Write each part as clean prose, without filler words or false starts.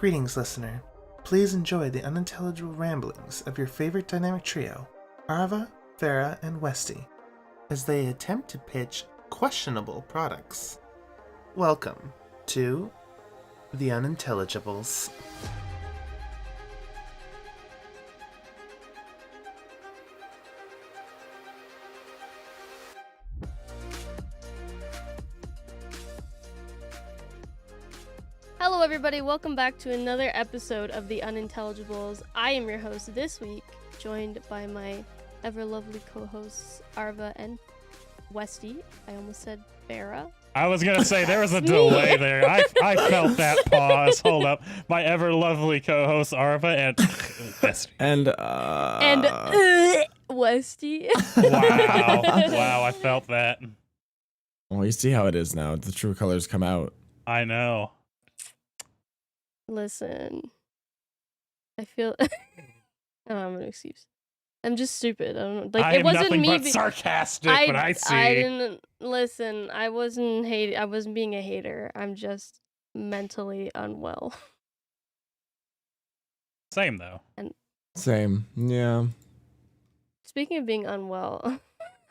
Greetings, listener. Please enjoy the unintelligible ramblings of your favorite dynamic trio, Arva, Ferra, and Westy, as they attempt to pitch questionable products. Welcome to The Unintelligibles. Hello everybody, welcome back to another episode of The Unintelligibles. I am your host this week, joined by my ever-lovely co-hosts Arva and Westy. I almost said Ferra. I was going to say, there was a delay there. I felt that pause. Hold up. My ever-lovely co-host Arva and Westy. And Westy. Wow, I felt that. Well, you see how it is now. The true colors come out. I know. Listen, I feel I'm an excuse. I'm just stupid. I don't know. Like, it wasn't nothing me. But sarcastic, but I see. I didn't listen. I wasn't hating. I wasn't being a hater. I'm just mentally unwell. Same though. Same. Yeah. Speaking of being unwell,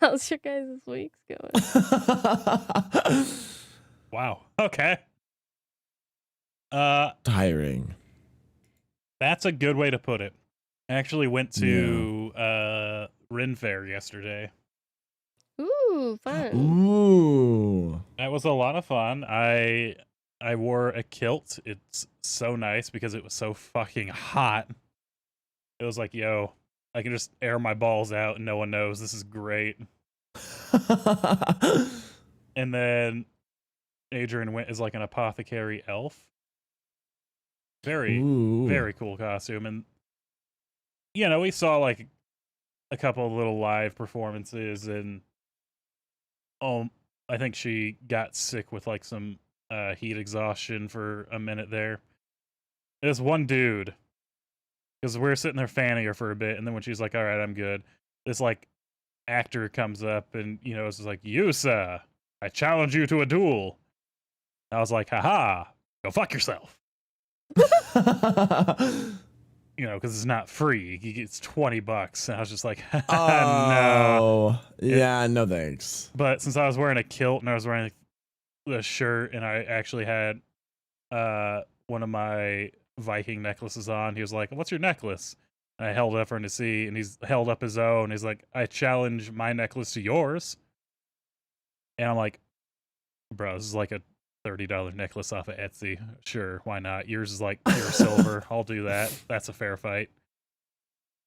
how's your guys' weeks going? Wow. Okay. Tiring. That's a good way to put it. I actually went to Ren Fair yesterday. Ooh, fun. Ooh. That was a lot of fun. I wore a kilt. It's so nice because it was so fucking hot. It was like, yo, I can just air my balls out and no one knows. This is great. And then Adrian went as like an apothecary elf. Very cool costume. And, you know, we saw like a couple of little live performances and I think she got sick with like some heat exhaustion for a minute there. There's one dude, because we were sitting there fanning her for a bit, and then when she's like, all right, I'm good, this like actor comes up and, you know, it's just like, Yusa, I challenge you to a duel. I was like, haha, go fuck yourself. You know, because it's not free. It's $20. And I was just like, oh, no. Yeah, no thanks. But since I was wearing a kilt and I was wearing a shirt and I actually had one of my Viking necklaces on, he was like, what's your necklace? And I held it up for him to see, and he's held up his own. He's like, I challenge my necklace to yours. And I'm like, bro, this is like a $30 necklace off of Etsy. Sure, why not? Yours is like pure silver. I'll do that. That's a fair fight.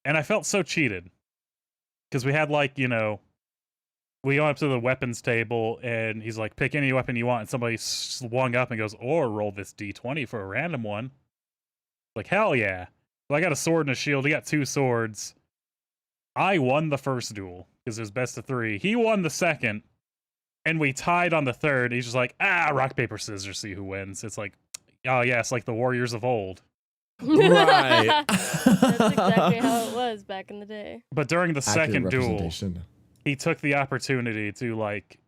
And I felt so cheated. Because we had like, you know, we went up to the weapons table and he's like, pick any weapon you want. And somebody swung up and goes, or roll this D20 for a random one. Like, hell yeah. So I got a sword and a shield. He got two swords. I won the first duel because it was best of three. He won the second. And we tied on the third. He's just like, rock, paper, scissors, see who wins. It's like, oh, yeah, it's like the warriors of old. Right. That's exactly how it was back in the day. But during the second duel, he took the opportunity to, like,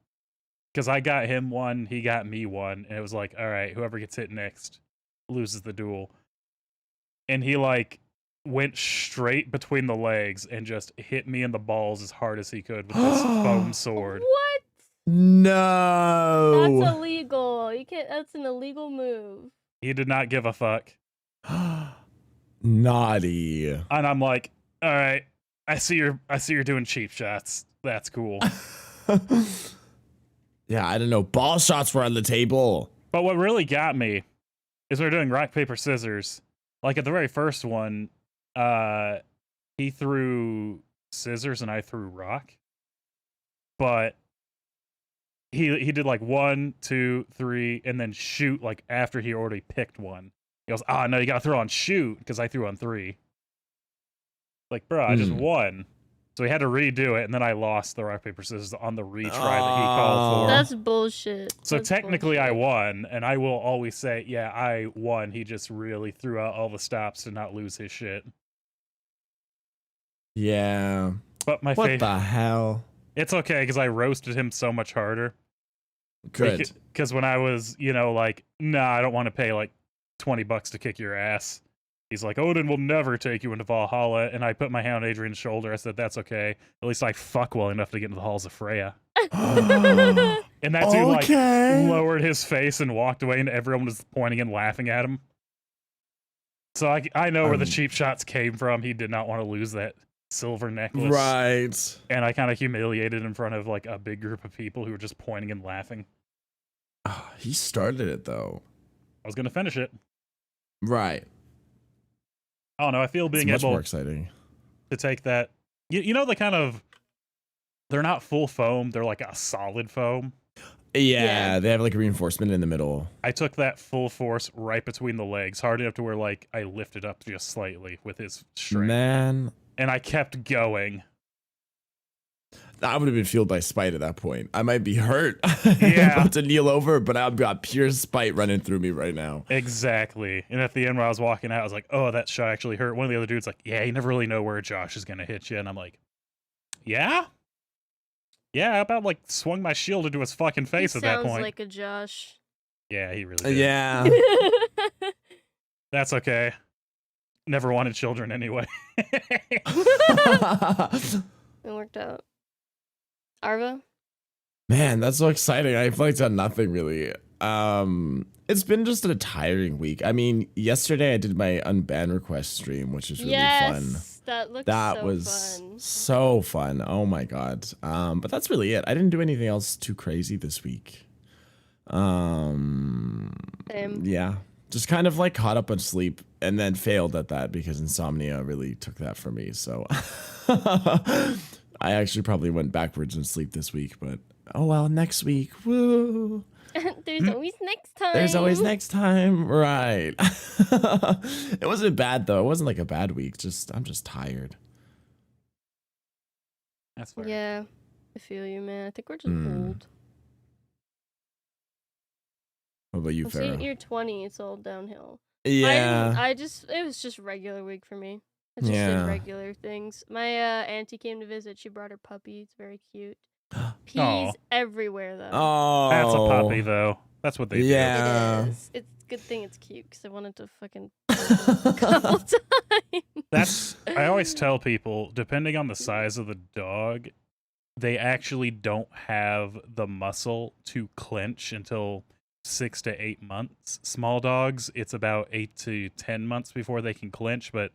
because I got him one, he got me one. And it was like, all right, whoever gets hit next loses the duel. And he, like, went straight between the legs and just hit me in the balls as hard as he could with this foam sword. What? No. That's illegal. You can't. That's an illegal move. He did not give a fuck. Naughty. And I'm like, all right, I see you're doing cheap shots. That's cool. Yeah, I don't know. Ball shots were on the table. But what really got me is we were doing rock, paper, scissors. Like at the very first one, he threw scissors and I threw rock. But he did like 1, 2, 3, and then shoot like after he already picked one. He goes, no, you gotta throw on shoot because I threw on 3. Like, bro, I just won. So he had to redo it, and then I lost the rock, paper, scissors on the retry that he called for. That's bullshit. So technically I won, and I will always say, yeah, I won. He just really threw out all the stops to not lose his shit. Yeah. But my What the hell? It's okay, because I roasted him so much harder. Good. Because when I was, you know, like, nah, I don't want to pay like $20 to kick your ass. He's like, Odin will never take you into Valhalla. And I put my hand on Adrian's shoulder. I said, that's okay. At least I fuck well enough to get into the halls of Freya. And that dude like lowered his face and walked away, and everyone was pointing and laughing at him. So I know where the cheap shots came from. He did not want to lose that silver necklace. Right. And I kind of humiliated in front of like a big group of people who were just pointing and laughing. He started it though. I was gonna finish it. Right. I don't know. I feel being It's much able more exciting to take that. You know the kind of, they're not full foam. They're like a solid foam. Yeah, they have like a reinforcement in the middle. I took that full force right between the legs, hard enough to where like I lifted up just slightly with his strength. Man, and I kept going. I would have been fueled by spite at that point. I might be hurt. Yeah. About to kneel over, but I've got pure spite running through me right now. Exactly. And at the end, when I was walking out, I was like, "Oh, that shot actually hurt." One of the other dudes like, "Yeah, you never really know where Josh is gonna hit you," and I'm like, "Yeah." Yeah, I about like swung my shield into his fucking face at that point. Sounds like a Josh. Yeah, he really did. Yeah. That's okay. Never wanted children anyway. It worked out. Arva? Man, that's so exciting. I've like done nothing really. It's been just a tiring week. I mean, yesterday I did my unban request stream, which was really fun. That was fun. so fun. Oh my god. But that's really it. I didn't do anything else too crazy this week. Same. Yeah. Just kind of like caught up on sleep and then failed at that because insomnia really took that from me. So I actually probably went backwards in sleep this week, but oh well, next week. Woo. There's always next time. There's always next time. Right. It wasn't bad though. It wasn't like a bad week. I'm just tired. That's fair. Yeah. I feel you, man. I think we're just old. What about you, Once Ferra? you're 20, it's all downhill. Yeah. It was just regular week for me. I just did regular things. My auntie came to visit. She brought her puppy. It's very cute. Peas everywhere, though. Oh. That's a puppy, though. That's what they do. Yeah. It is. It's a good thing it's cute, because I wanted to fucking a couple times. I always tell people, depending on the size of the dog, they actually don't have the muscle to clench until 6 to 8 months. Small dogs, it's about 8 to 10 months before they can clench, but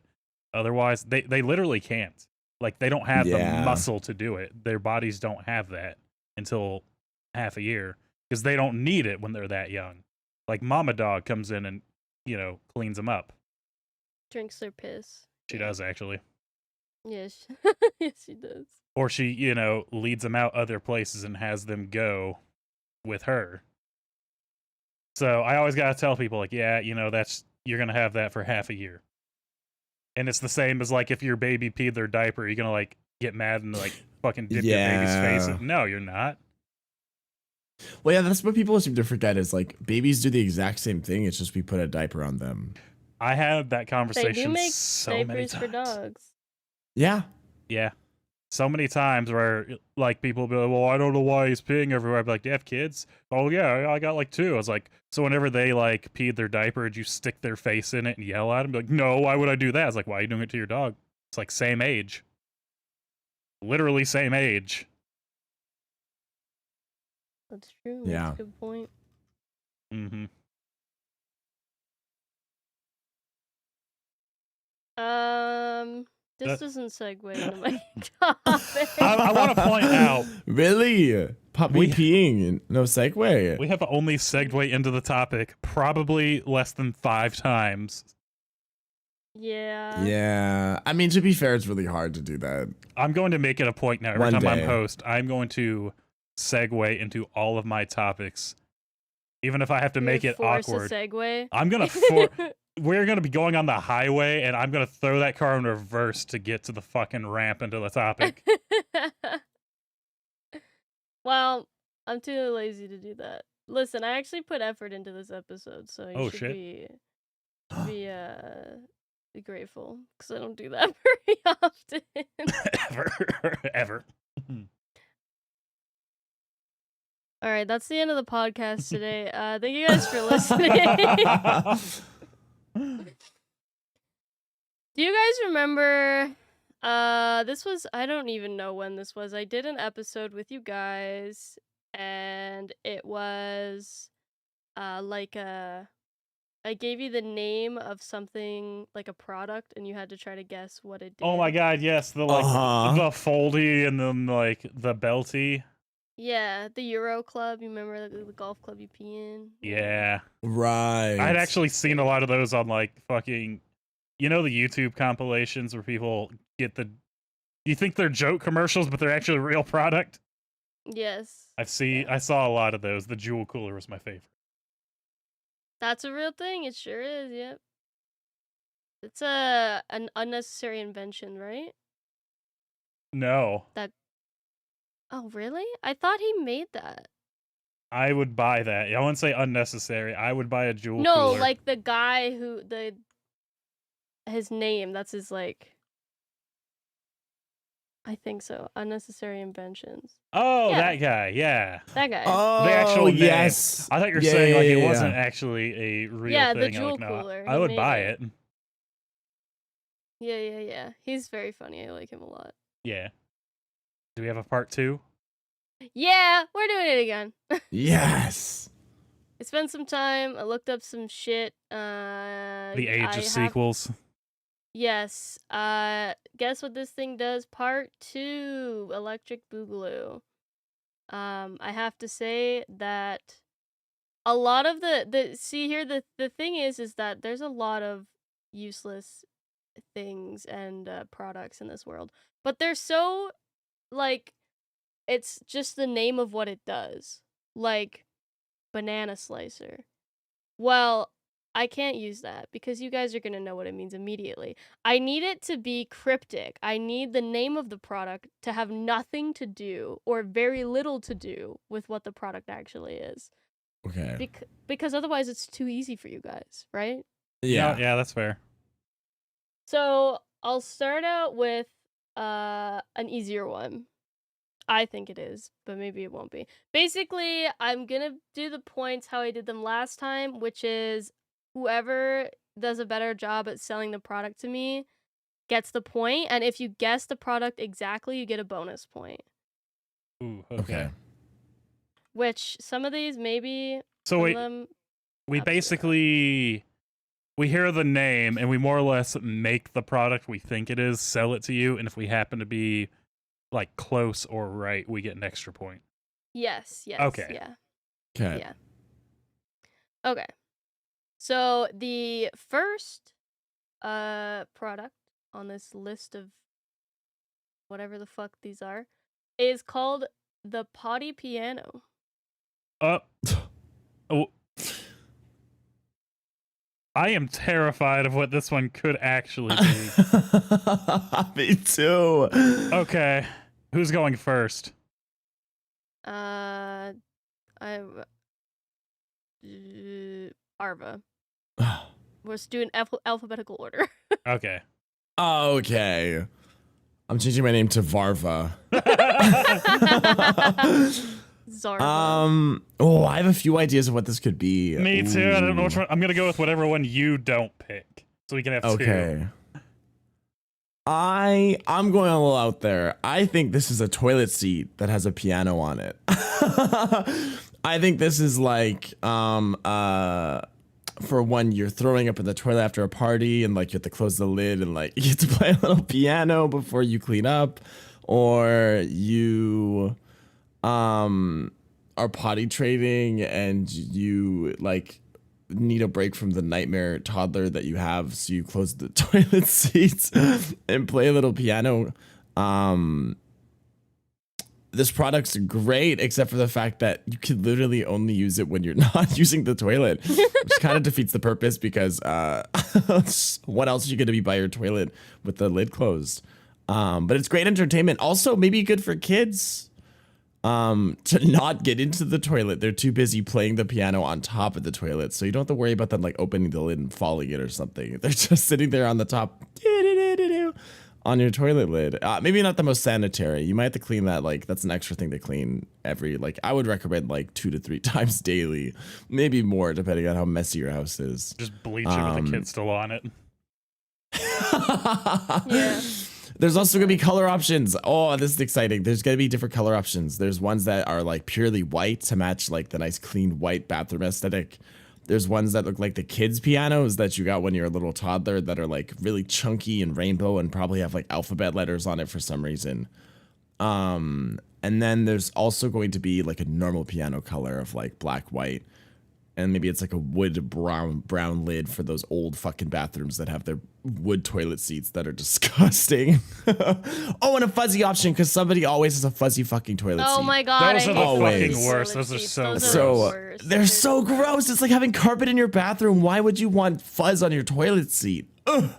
otherwise, they literally can't. Like, they don't have the muscle to do it. Their bodies don't have that until half a year, because they don't need it when they're that young. Like, mama dog comes in and, cleans them up. Drinks their piss. She does, actually. Yes. Yes, she does. Or she, leads them out other places and has them go with her. So I always got to tell people, like, yeah, you're going to have that for half a year. And it's the same as, like, if your baby peed their diaper, you're going to, like, get mad and, like, fucking dip your baby's face. No, you're not. Well, yeah, that's what people seem to forget is, like, babies do the exact same thing. It's just we put a diaper on them. I had that conversation They do make so diapers many times. for dogs. Yeah. Yeah. So many times where, like, people will be like, well, I don't know why he's peeing everywhere. I'd be like, do you have kids? Oh, yeah, I got, like, 2. I was like, so whenever they, like, peed their diaper, did you stick their face in it and yell at them? Be like, no, why would I do that? I was like, why are you doing it to your dog? It's like, same age. Literally same age. That's true. Yeah. That's a good point. Mm-hmm. This doesn't segue into my topic. I want to point out. Really? Puppy peeing? No segue? We have only segued into the topic probably less than 5 times. Yeah. Yeah. I mean, to be fair, it's really hard to do that. I'm going to make it a point now. Every One time day. I'm host, I'm going to segue into all of my topics. Even if I have to make it force awkward. A segue. I'm going to we're going to be going on the highway, and I'm going to throw that car in reverse to get to the fucking ramp into the topic. Well, I'm too lazy to do that. Listen, I actually put effort into this episode, so you should be grateful, because I don't do that very often. Ever. All right, that's the end of the podcast today. Thank you guys for listening. Do you guys remember? This was, I don't even know when this was. I did an episode with you guys, and it was like I gave you the name of something, like a product, and you had to try to guess what it did. Oh my god, yes, the the foldy and then like the belty. Yeah, the Euro Club. You remember the golf club you pee in? Yeah. Right. I'd actually seen a lot of those on like fucking, the YouTube compilations where people get you think they're joke commercials, but they're actually a real product. Yes. I saw a lot of those. The Jewel Cooler was my favorite. That's a real thing. It sure is. Yep. It's an unnecessary invention, right? No. Oh, really? I thought he made that. I would buy that. I wouldn't say unnecessary. I would buy a Jewel Cooler. No, like the guy who his name. That's his like. I think so. Unnecessary inventions. Oh, Yeah. that guy. Yeah. That guy. Oh, The actual name. yes. I thought you were Yeah, saying like yeah, it yeah. wasn't actually a real Yeah, thing. the I'm Jewel like, no, Cooler. I He would made buy it. it. Yeah. He's very funny. I like him a lot. Yeah. Do we have a part 2? Yeah, we're doing it again. Yes. I spent some time. I looked up some shit. The age of sequels. Yes. Guess what this thing does? Part 2, Electric Boogaloo. I have to say that a lot of the see here the thing is that there's a lot of useless things and products in this world, but they're so like it's just the name of what it does, like banana slicer. Well, I can't use that because you guys are going to know what it means immediately. I need it to be cryptic. I need the name of the product to have nothing to do or very little to do with what the product actually is. Okay. Because otherwise it's too easy for you guys, right? Yeah. Yeah, that's fair. So I'll start out with an easier one. I think it is, but maybe it won't be. Basically, I'm going to do the points how I did them last time, which is whoever does a better job at selling the product to me gets the point, and if you guess the product exactly, you get a bonus point. Ooh, Okay. Which some of these maybe So some wait, of them we not too basically we hear the name and we more or less make the product we think it is, sell it to you, and if we happen to be like close or right, we get an extra point. Yes. Okay. Yeah. Okay. Yeah. Okay. So the first product on this list of whatever the fuck these are is called the potty piano. Oh, I am terrified of what this one could actually be. Me too. Okay, who's going first? Arva. Let's do an alphabetical order. Okay. Okay. I'm changing my name to Varva. Zarva. Oh, I have a few ideas of what this could be. Me too. I don't know Ooh. which one. I'm gonna go with whatever one you don't pick, so we can have two. Okay. I'm going a little out there. I think this is a toilet seat that has a piano on it. I think this is like for when you're throwing up in the toilet after a party and like you have to close the lid and like you get to play a little piano before you clean up, or you are potty training and you like need a break from the nightmare toddler that you have, so you close the toilet seats and play a little piano. This product's great, except for the fact that you could literally only use it when you're not using the toilet, which kind of defeats the purpose because what else are you going to be by your toilet with the lid closed? But it's great entertainment. Also, maybe good for kids to not get into the toilet. They're too busy playing the piano on top of the toilet, so you don't have to worry about them like opening the lid and falling in or something. They're just sitting there on the top on your toilet lid. Maybe not the most sanitary. You might have to clean that. Like that's an extra thing to clean every, like I would recommend like 2 to 3 times daily, maybe more depending on how messy your house is. Just bleach it with the kid still on it. Yeah. There's also gonna be color options. Oh, this is exciting. There's gonna be different color options. There's ones that are like purely white to match like the nice clean white bathroom aesthetic. There's ones that look like the kids' pianos that you got when you're a little toddler that are like really chunky and rainbow and probably have like alphabet letters on it for some reason. And then there's also going to be like a normal piano color of like black, white. And maybe it's like a wood brown lid for those old fucking bathrooms that have their wood toilet seats that are disgusting. Oh, and a fuzzy option because somebody always has a fuzzy fucking toilet seat. Oh my god, Those I are hate the Always. fucking worst. toilet Those are seats. so Those gross. are the So worst. they're so gross. It's like having carpet in your bathroom. Why would you want fuzz on your toilet seat? Ugh.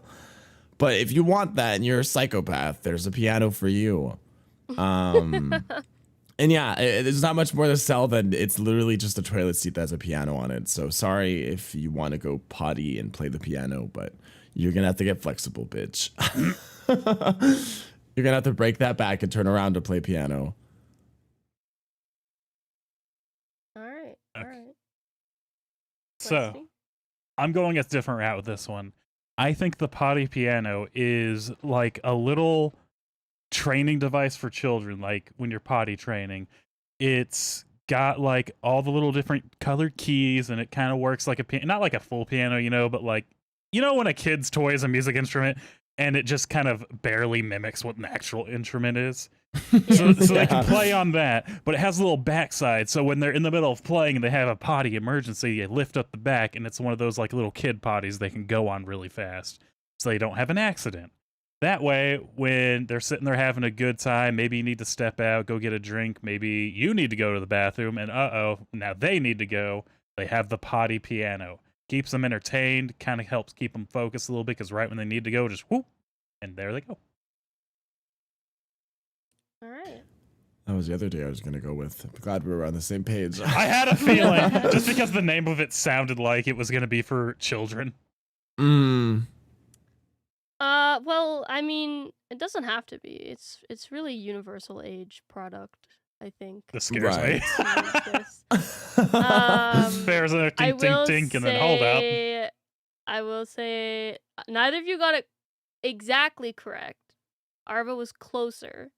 But if you want that and you're a psychopath, there's a piano for you. And yeah, there's not much more to sell than it's literally just a toilet seat that has a piano on it. So sorry if you want to go potty and play the piano, but you're going to have to get flexible, bitch. You're going to have to break that back and turn around to play piano. All right. All Okay. right. So Wesley? I'm going a different route with this one. I think the potty piano is like a little training device for children, like when you're potty training. It's got like all the little different colored keys and it kind of works like a piano, not like a full piano, but like, when a kid's toy is a music instrument and it just kind of barely mimics what an actual instrument is. So they can play on that, but it has a little backside. So when they're in the middle of playing and they have a potty emergency, they lift up the back and it's one of those like little kid potties they can go on really fast so they don't have an accident. That way, when they're sitting there having a good time, maybe you need to step out, go get a drink. Maybe you need to go to the bathroom, and now they need to go. They have the potty piano. Keeps them entertained, kind of helps keep them focused a little bit, because right when they need to go, just whoop, and there they go. All right. That was the other day I was going to go with. I'm glad we were on the same page. I had a feeling, just because the name of it sounded like it was going to be for children. Well, I mean, it doesn't have to be. It's really universal age product, I think. This scares Right. me. There's a I tink, will tink, tink, and then hold up. say, I will say, neither of you got it exactly correct. Arva was closer.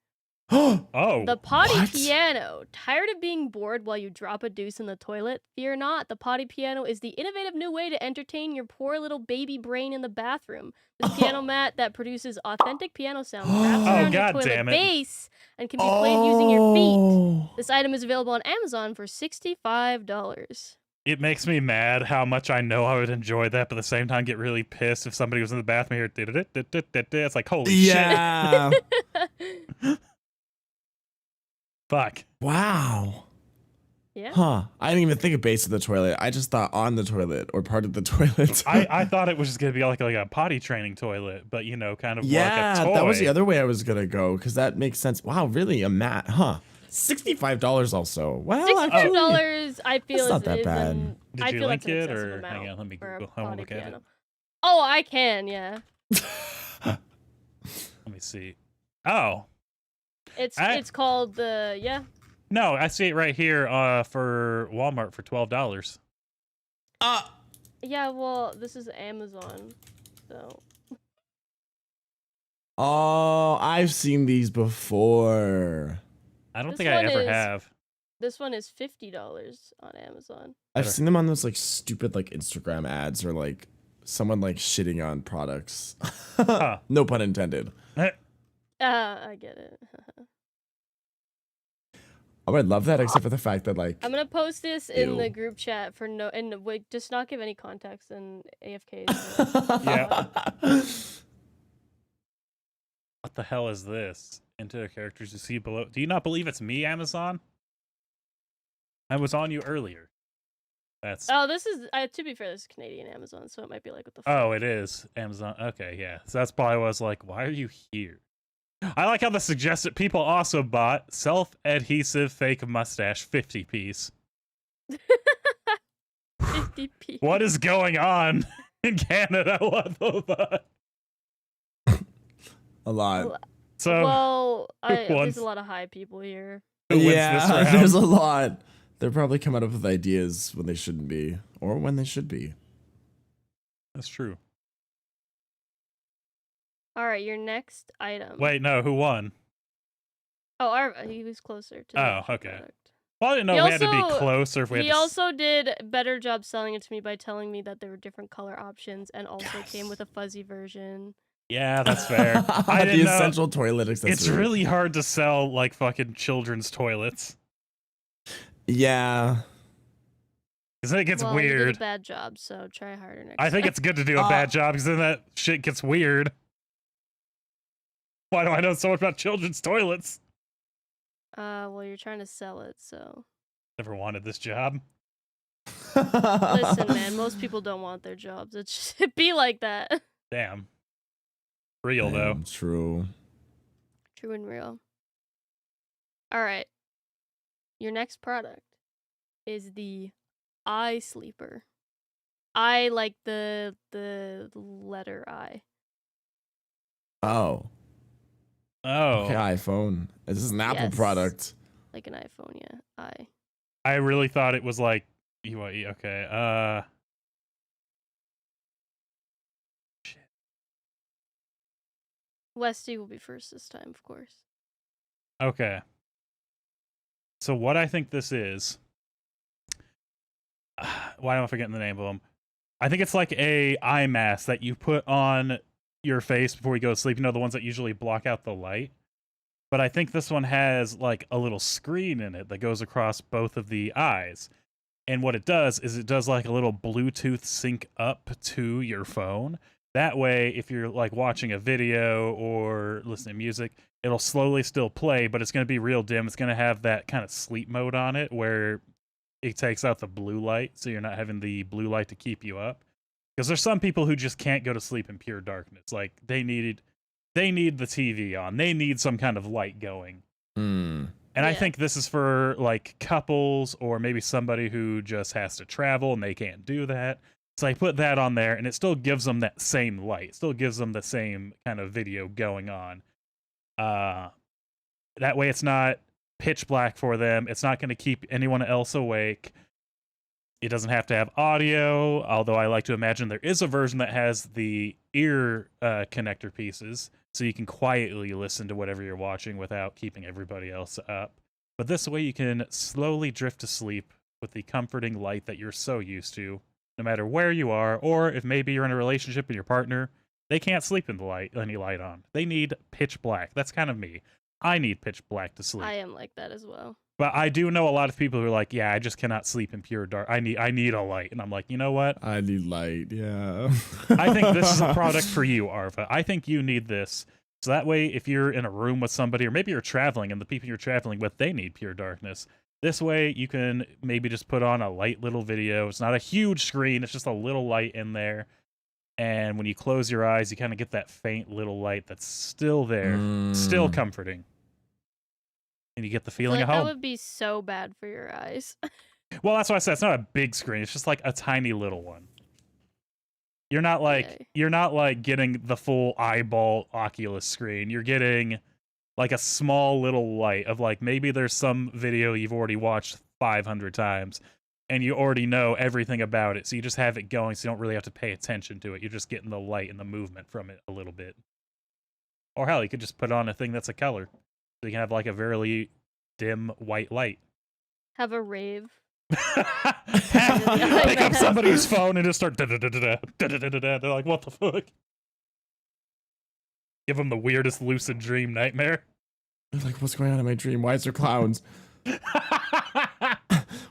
Oh. The potty What? piano. Tired of being bored while you drop a deuce in the toilet? Fear not. The potty piano is the innovative new way to entertain your poor little baby brain in the bathroom. This piano mat that produces authentic piano sound wraps Oh, around your God toilet damn it. base and can be played using your feet. Oh. This item is available on Amazon for $65. It makes me mad how much I know I would enjoy that, but at the same time get really pissed if somebody was in the bathroom here. It's like, holy Yeah. shit. Fuck. Wow. Yeah. Huh. I didn't even think of base of the toilet. I just thought on the toilet or part of the toilet. I thought it was just going to be like a potty training toilet, but kind of yeah, like a toy. that was the other way I was going to go because that makes sense. Wow, really? A mat, huh? $65 also. Well, actually, $65, I feel, that's not is that bad. an- Did I you feel link that's an it, excessive or amount hang on, let me for a Google. I want potty to look at piano. it. Oh, I can, yeah. Let me see. Oh, It's called the no, I see it right here for Walmart for $12. Yeah, well, this is Amazon, so Oh, I've seen these before. I don't This think I one ever is- have. this one is $50 on Amazon. I've Better. seen them on those like stupid like Instagram ads or like someone like shitting on products. Huh. No pun intended. I get it. I would love that except for the fact that like I'm gonna post this in the Ew. group chat for and wait, just not give any context and AFK. Yeah. What the hell is this? Enter the characters you see below. Do you not believe it's me, Amazon? I was on you earlier. That's. Oh, this is to be fair, this is Canadian Amazon, so it might be like what the. Oh, it is Amazon. Okay, yeah. So that's probably what I was like, why are you here? I like how the suggested people also bought self-adhesive fake mustache 50 piece. 50p. What is going on in Canada? What the fuck? a lot. So Well, who won? there's a lot of high people here. who wins this Yeah, round? there's a lot. They're probably coming up with ideas when they shouldn't be, or when they should be. That's true. All right, your next item. Wait, no, who won? Oh, Arva, he was closer to the Oh, actual okay. product. Well, I didn't know He if we had to be also- close or if we had He to. also did a better job selling it to me by telling me that there were different color options and also came with a fuzzy version. Yeah, that's fair. I The didn't know. essential toilet accessory. It's really hard to sell like fucking children's toilets. Yeah. Because then it gets well, you weird. did a bad job, so try harder next I think time. it's good to do a bad job because then that shit gets weird. Why do I know so much about children's toilets? Well, you're trying to sell it, so. Never wanted this job. Listen, man, most people don't want their jobs. It should be like that. Damn. Real though. Damn, true. True and real. All right. Your next product is the eye sleeper. I like the letter I. Oh. Oh. Okay, iPhone. This is an Apple Yes. product. Like an iPhone, yeah. I. I really thought it was like okay. Westy will be first this time, of course. Okay. So what I think this is, why am I forgetting the name of them? I think it's like a eye mask that you put on your face before you go to sleep. You know, the ones that usually block out the light. But I think this one has like a little screen in it that goes across both of the eyes. And what it does is it does like a little Bluetooth sync up to your phone. That way, if you're like watching a video or listening to music, it'll slowly still play, but it's going to be real dim. It's going to have that kind of sleep mode on it where it takes out the blue light, so you're not having the blue light to keep you up. Because there's some people who just can't go to sleep in pure darkness. Like they need the TV on. They need some kind of light going. And I Yeah. think this is for like couples or maybe somebody who just has to travel and they can't do that. So I put that on there and it still gives them that same light. It still gives them the same kind of video going on. That way it's not pitch black for them. It's not going to keep anyone else awake. It doesn't have to have audio, although I like to imagine there is a version that has the ear connector pieces, so you can quietly listen to whatever you're watching without keeping everybody else up. But this way you can slowly drift to sleep with the comforting light that you're so used to, no matter where you are, or if maybe you're in a relationship with your partner, they can't sleep in the light, any light on. They need pitch black. That's kind of me. I need pitch black to sleep. I am like that as well. But I do know a lot of people who are like, yeah, I just cannot sleep in pure dark. I need a light. And I'm like, you know what? I need light, yeah. I think this is a product for you, Arva. I think you need this. So that way, if you're in a room with somebody, or maybe you're traveling and the people you're traveling with, they need pure darkness. This way, you can maybe just put on a light little video. It's not a huge screen. It's just a little light in there. And when you close your eyes, you kind of get that faint little light that's still there, still comforting. And you get the feeling of That home. would be so bad for your eyes. Well, that's why I said it's not a big screen. It's just like a tiny little one. You're not like getting the full eyeball Oculus screen. You're getting like a small little light of like maybe there's some video you've already watched 500 times and you already know everything about it. So you just have it going so you don't really have to pay attention to it. You're just getting the light and the movement from it a little bit. Or hell, you could just put on a thing that's a color. So you can have like a very dim white light. Have a rave. Pick up somebody's phone and just start da-da-da-da-da. They're like, what the fuck? Give them the weirdest lucid dream nightmare. They're like, what's going on in my dream? Why is there clowns?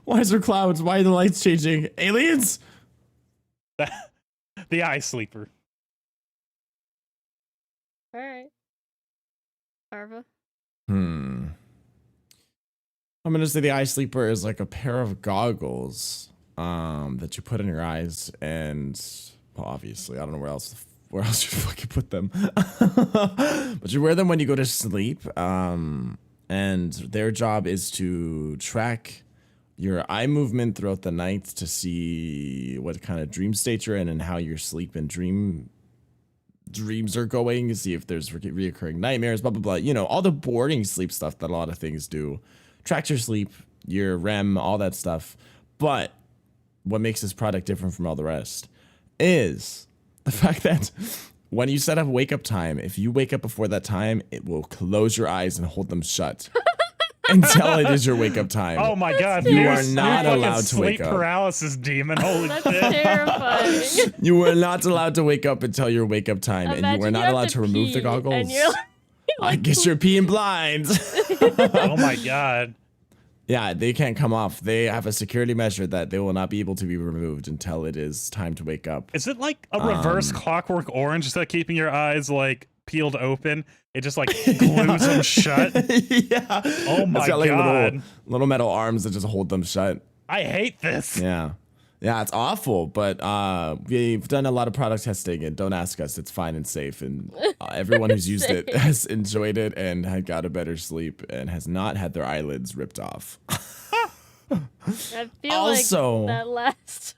Why is there clowns? Why are the lights changing? Aliens? The eye sleeper. All right. Arva. I'm gonna say the eye sleeper is like a pair of goggles that you put in your eyes, and well, obviously I don't know where else you fucking put them, but you wear them when you go to sleep, and their job is to track your eye movement throughout the night to see what kind of dream state you're in and how your sleep and dreams are going, see if there's reoccurring nightmares, blah blah blah, you know, all the boring sleep stuff that a lot of things do. Tracks your sleep, your REM, all that stuff. But what makes this product different from all the rest is the fact that When you set up wake up time, if you wake up before that time, it will close your eyes and hold them shut until it is your wake up time. Oh my god, You are not new fucking allowed to wake sleep up. paralysis demon. Holy That's shit. terrifying. You are not allowed to wake up until your wake up time, and you Imagine are not have allowed to remove the pee, goggles. And you're I guess you're peeing blind. Oh my god. Yeah, they can't come off. They have a security measure that they will not be able to be removed until it is time to wake up. Is it like a reverse Clockwork Orange instead of keeping your eyes like peeled open? It just like glues them shut. Yeah. Oh my It's got like god. little metal arms that just hold them shut. I hate this. Yeah. Yeah, it's awful, but we've done a lot of product testing, and don't ask us. It's fine and safe, and everyone who's used it has enjoyed it and had got a better sleep and has not had their eyelids ripped off. I feel Also- like that last.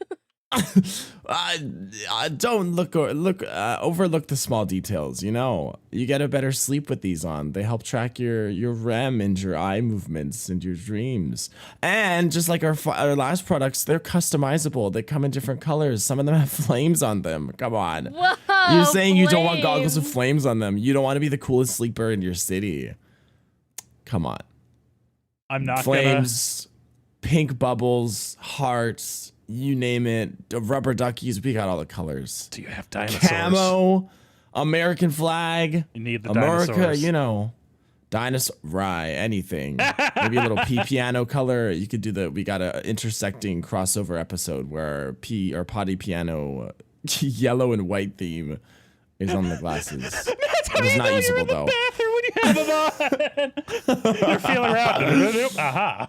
Don't overlook the small details. You know, you get a better sleep with these on. They help track your REM and your eye movements and your dreams. And just like our last products, they're customizable. They come in different colors. Some of them have flames on them. Come on. Whoa, You're saying you don't want goggles with flames. flames on them. You don't want to be the coolest sleeper in your city. Come on. I'm not Flames, pink bubbles, hearts, you name it. Rubber duckies, we got all the colors. Do you have dinosaurs? Camo, American flag, You need the America, dinosaurs. you know. Dinosaur, right, anything. Maybe a little pea piano color. You could do we got a intersecting crossover episode where pea or potty piano yellow and white theme is on the glasses. It is not usable though. Bathroom when you have them on. You're feeling around. Aha.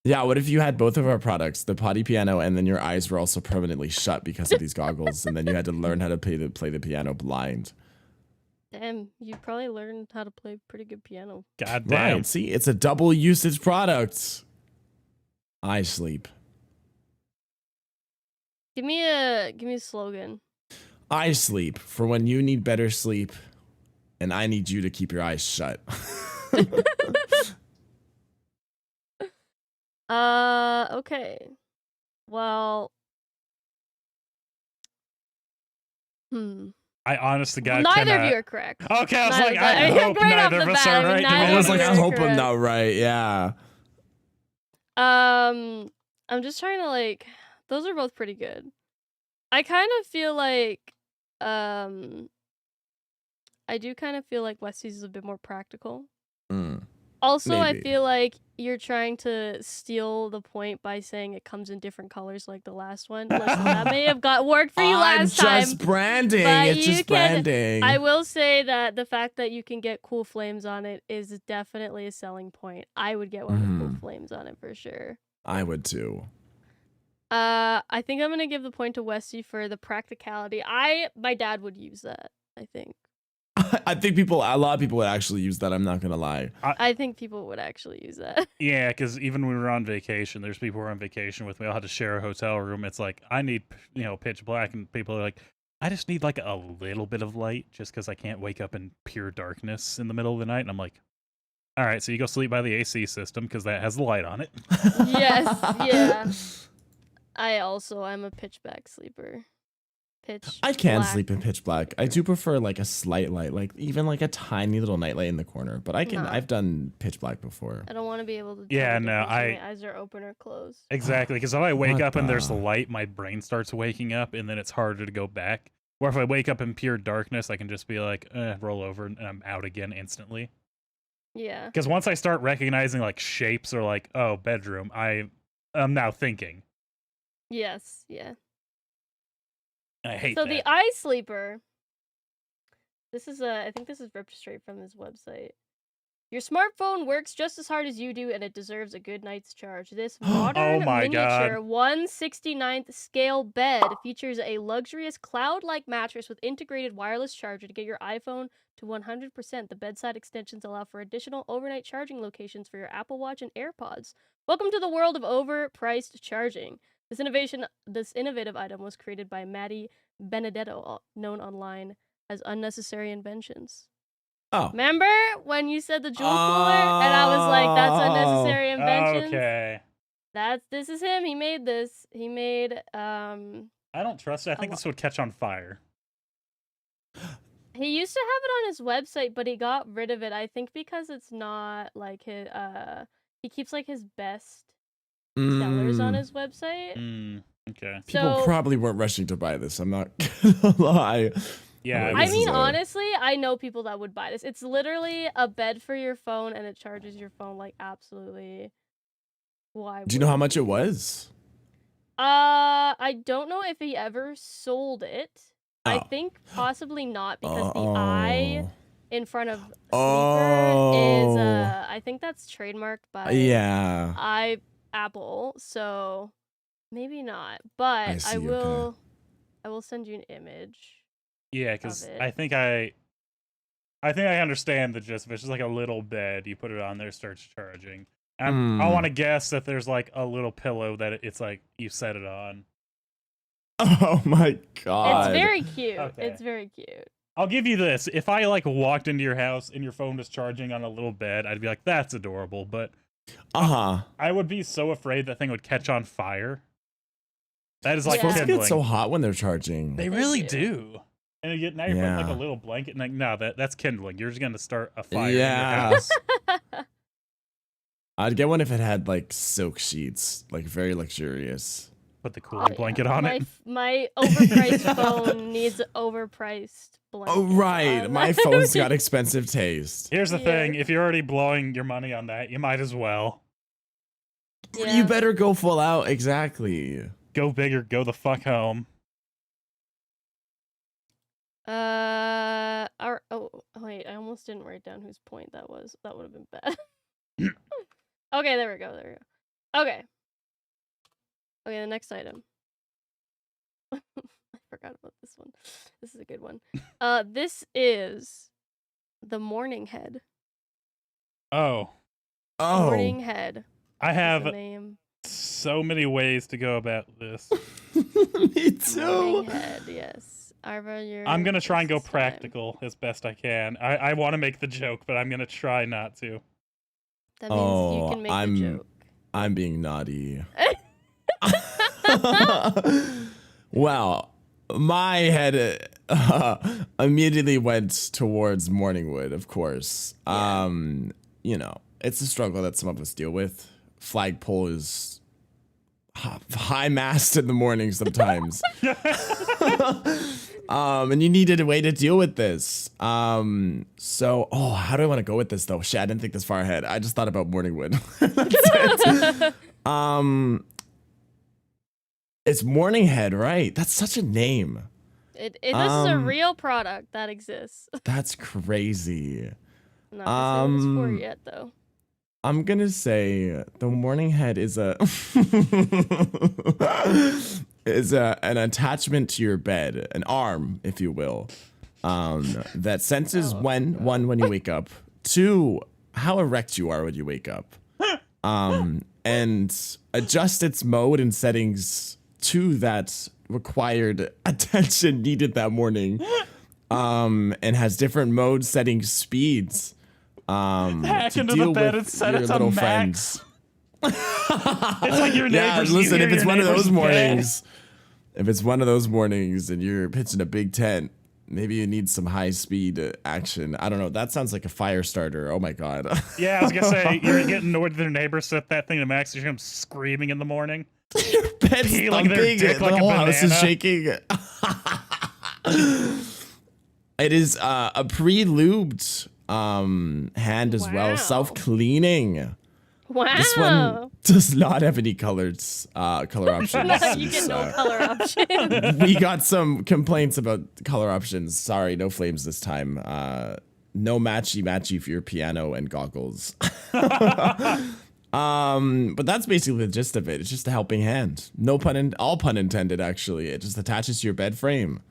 Yeah, what if you had both of our products, the potty piano, and then your eyes were also permanently shut because of these goggles, and then you had to learn how to play the piano blind? Damn, you probably learned how to play pretty good piano. God damn. Right. See, it's a double usage product. Eye sleep. Give me a slogan. Eye sleep for when you need better sleep, and I need you to keep your eyes shut. Okay. Well. I honest to God Neither cannot. of you are correct. Okay, I was Neither like, of I that- hope right off neither the of us bat, are I right. mean, Do neither we I of was have you like, to- I are hope I'm correct. not right. Yeah. I'm just trying to like. Those are both pretty good. I kind of feel like, I do kind of feel like Westie's is a bit more practical. Mm. Also, I Maybe. feel like you're trying to steal the point by saying it comes in different colors like the last one. Listen, that may have worked for you last I'm just time. branding. but It's you just can- branding. I will say that the fact that you can get cool flames on it is definitely a selling point. I would get one with cool flames on it for sure. I would too. I think I'm gonna give the point to Westy for the practicality. My dad would use that, I think. I think a lot of people would actually use that. I'm not gonna lie. I think people would actually use that. Yeah, because even when we were on vacation, there's people who were on vacation with me. I had to share a hotel room. It's like, I need, pitch black. And people are like, I just need like a little bit of light just because I can't wake up in pure darkness in the middle of the night. And I'm like, all right, so you go sleep by the AC system because that has the light on it. Yes, yeah. I'm a pitch black sleeper. I can black. sleep in pitch black. I do prefer like a slight light, like even like a tiny little nightlight in the corner. But No. I've done pitch black before. I don't want to be able to. Yeah, tell the no, difference when my eyes are open or closed. Exactly, because if I wake What up and there's the- light, my brain starts waking up, and then it's harder to go back. Or if I wake up in pure darkness, I can just be like, roll over, and I'm out again instantly. Yeah. Because once I start recognizing like shapes or like, oh, bedroom, I'm now thinking. Yes. Yeah. And I hate So that. the eye sleeper. I think this is ripped straight from his website. Your smartphone works just as hard as you do, and it deserves a good night's charge. This modern my miniature God. 1/69th scale bed features a luxurious cloud-like mattress with integrated wireless charger to get your iPhone to 100%. The bedside extensions allow for additional overnight charging locations for your Apple Watch and AirPods. Welcome to the world of overpriced charging. This innovative item was created by Maddie Benedetto, known online as Unnecessary Inventions. Oh, Remember when you said the jewel cooler, and I was like, "That's unnecessary inventions." Okay. This is him. He made this. He made I don't trust it. I think lo- this would catch on fire. He used to have it on his website, but he got rid of it. I think because it's not like his he keeps like his best sellers on his website. Okay. People So probably weren't rushing to buy this. I'm not gonna lie. Yeah, I This mean, is a- honestly, I know people that would buy this. It's literally a bed for your phone, and it charges your phone like absolutely. Why? Do you know how wouldn't much you? it was? I don't know if he ever sold it. I Oh. think possibly not because the eye Oh. in front of sleeper is Oh. I think that's trademarked by Yeah. Apple, so maybe not. But I see, I okay. will send you an image. Yeah, because of it. I think I understand the gist of it. It's just like a little bed. You put it on there, starts charging. I want to guess that there's like a little pillow that it's like you set it on. Oh my god. It's very cute. Okay. It's very cute. I'll give you this. If I like walked into your house and your phone was charging on a little bed, I'd be like, that's adorable. But I would be so afraid that thing would catch on fire. That is like Yeah. Supposed to kindling. get so hot when they're charging. They They really do. do. And now you're putting like Yeah. a little blanket. And like, no, that's kindling. You're just gonna start a fire. In Yeah. your house. I'd get one if it had like silk sheets, like very luxurious. Put the Oh, cooling yeah. blanket on it. My overpriced phone needs overpriced blanket. Oh right, on. my phone's got expensive taste. Here's the Yeah. thing: if you're already blowing your money on that, you might as well Yeah. You better go full out, exactly. go big or go the fuck home. Oh wait, I almost didn't write down whose point that was. That would have been bad. Okay, there we go. Okay. Okay, the next item. I forgot about this one. This is a good one. This is the morning head. Oh, Morning head. I is have the name. so many ways to go about this. Me too. Morning head. Yes. Arva, I'm gonna try and go this time. practical as best I can. I want to make the joke, but I'm gonna try not to. That means you can make I'm the joke. I'm being naughty. Well, my head immediately went towards Morningwood, of course. Yeah. You know, it's a struggle that some of us deal with. Flagpole is high mast in the morning sometimes. And you needed a way to deal with this. How do I want to go with this though? Shit, I didn't think this far ahead. I just thought about Morningwood. That's it. It's Morninghead, right? That's such a name. This is a real product that exists. That's crazy. Not to say this for yet, though. I'm gonna say the Morninghead is an attachment to your bed, an arm, if you will, that senses when you wake up, 2, how erect you are when you wake up, and adjust its mode and settings to that required attention needed that morning, and has different mode setting speeds. Hack To into deal the bed with and set your it to little max. friends. It's like your Yeah, neighbors. listen, you if hear it's your one of neighbor's those bed. mornings, and you're pitching a big tent, maybe you need some high speed action. I don't know. That sounds like a fire starter. Oh my god. Yeah, I was gonna say you're getting annoyed with their neighbors set that thing to max. You're gonna screaming in the morning. Your bed's Peeling their thumping. dick The like a whole house is banana. shaking. It is a pre-lubed hand as well, Wow. self-cleaning. Wow. This one does not have any color options. You get no So- color option. We got some complaints about color options. Sorry, no flames this time. No matchy for your piano and goggles. But that's basically the gist of it. It's just a helping hand. All pun intended, actually. It just attaches to your bed frame.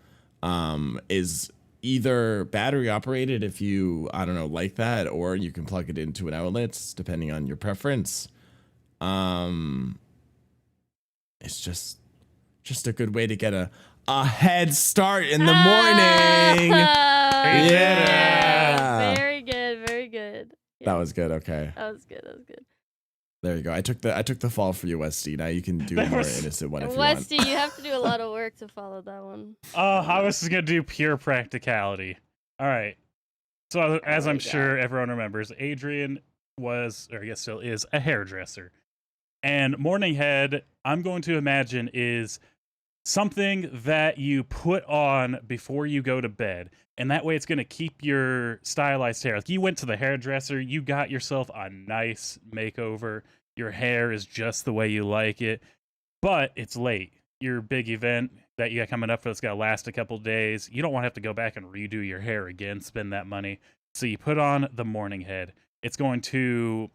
Is either battery operated if you, I don't know, like that, or you can plug it into an outlet, depending on your preference. It's just a good way to get a head start in the morning. Yeah. Very good. Very good. That was good. Okay. That was good. That was good. There you go. I took the fall for you, Westy. Now you can do a That more was- innocent one if you Westy, you have to do a lot of work to follow that one. I was gonna do pure practicality. All right. So as There I'm we go. sure everyone remembers, Adrian was, or I guess still is, a hairdresser. And morning head, I'm going to imagine, is something that you put on before you go to bed. And that way it's going to keep your stylized hair. Like you went to the hairdresser, you got yourself a nice makeover. Your hair is just the way you like it, but it's late. Your big event that you got coming up for that's got to last a couple days. You don't want to have to go back and redo your hair again, spend that money. So you put on the morning head. It's going to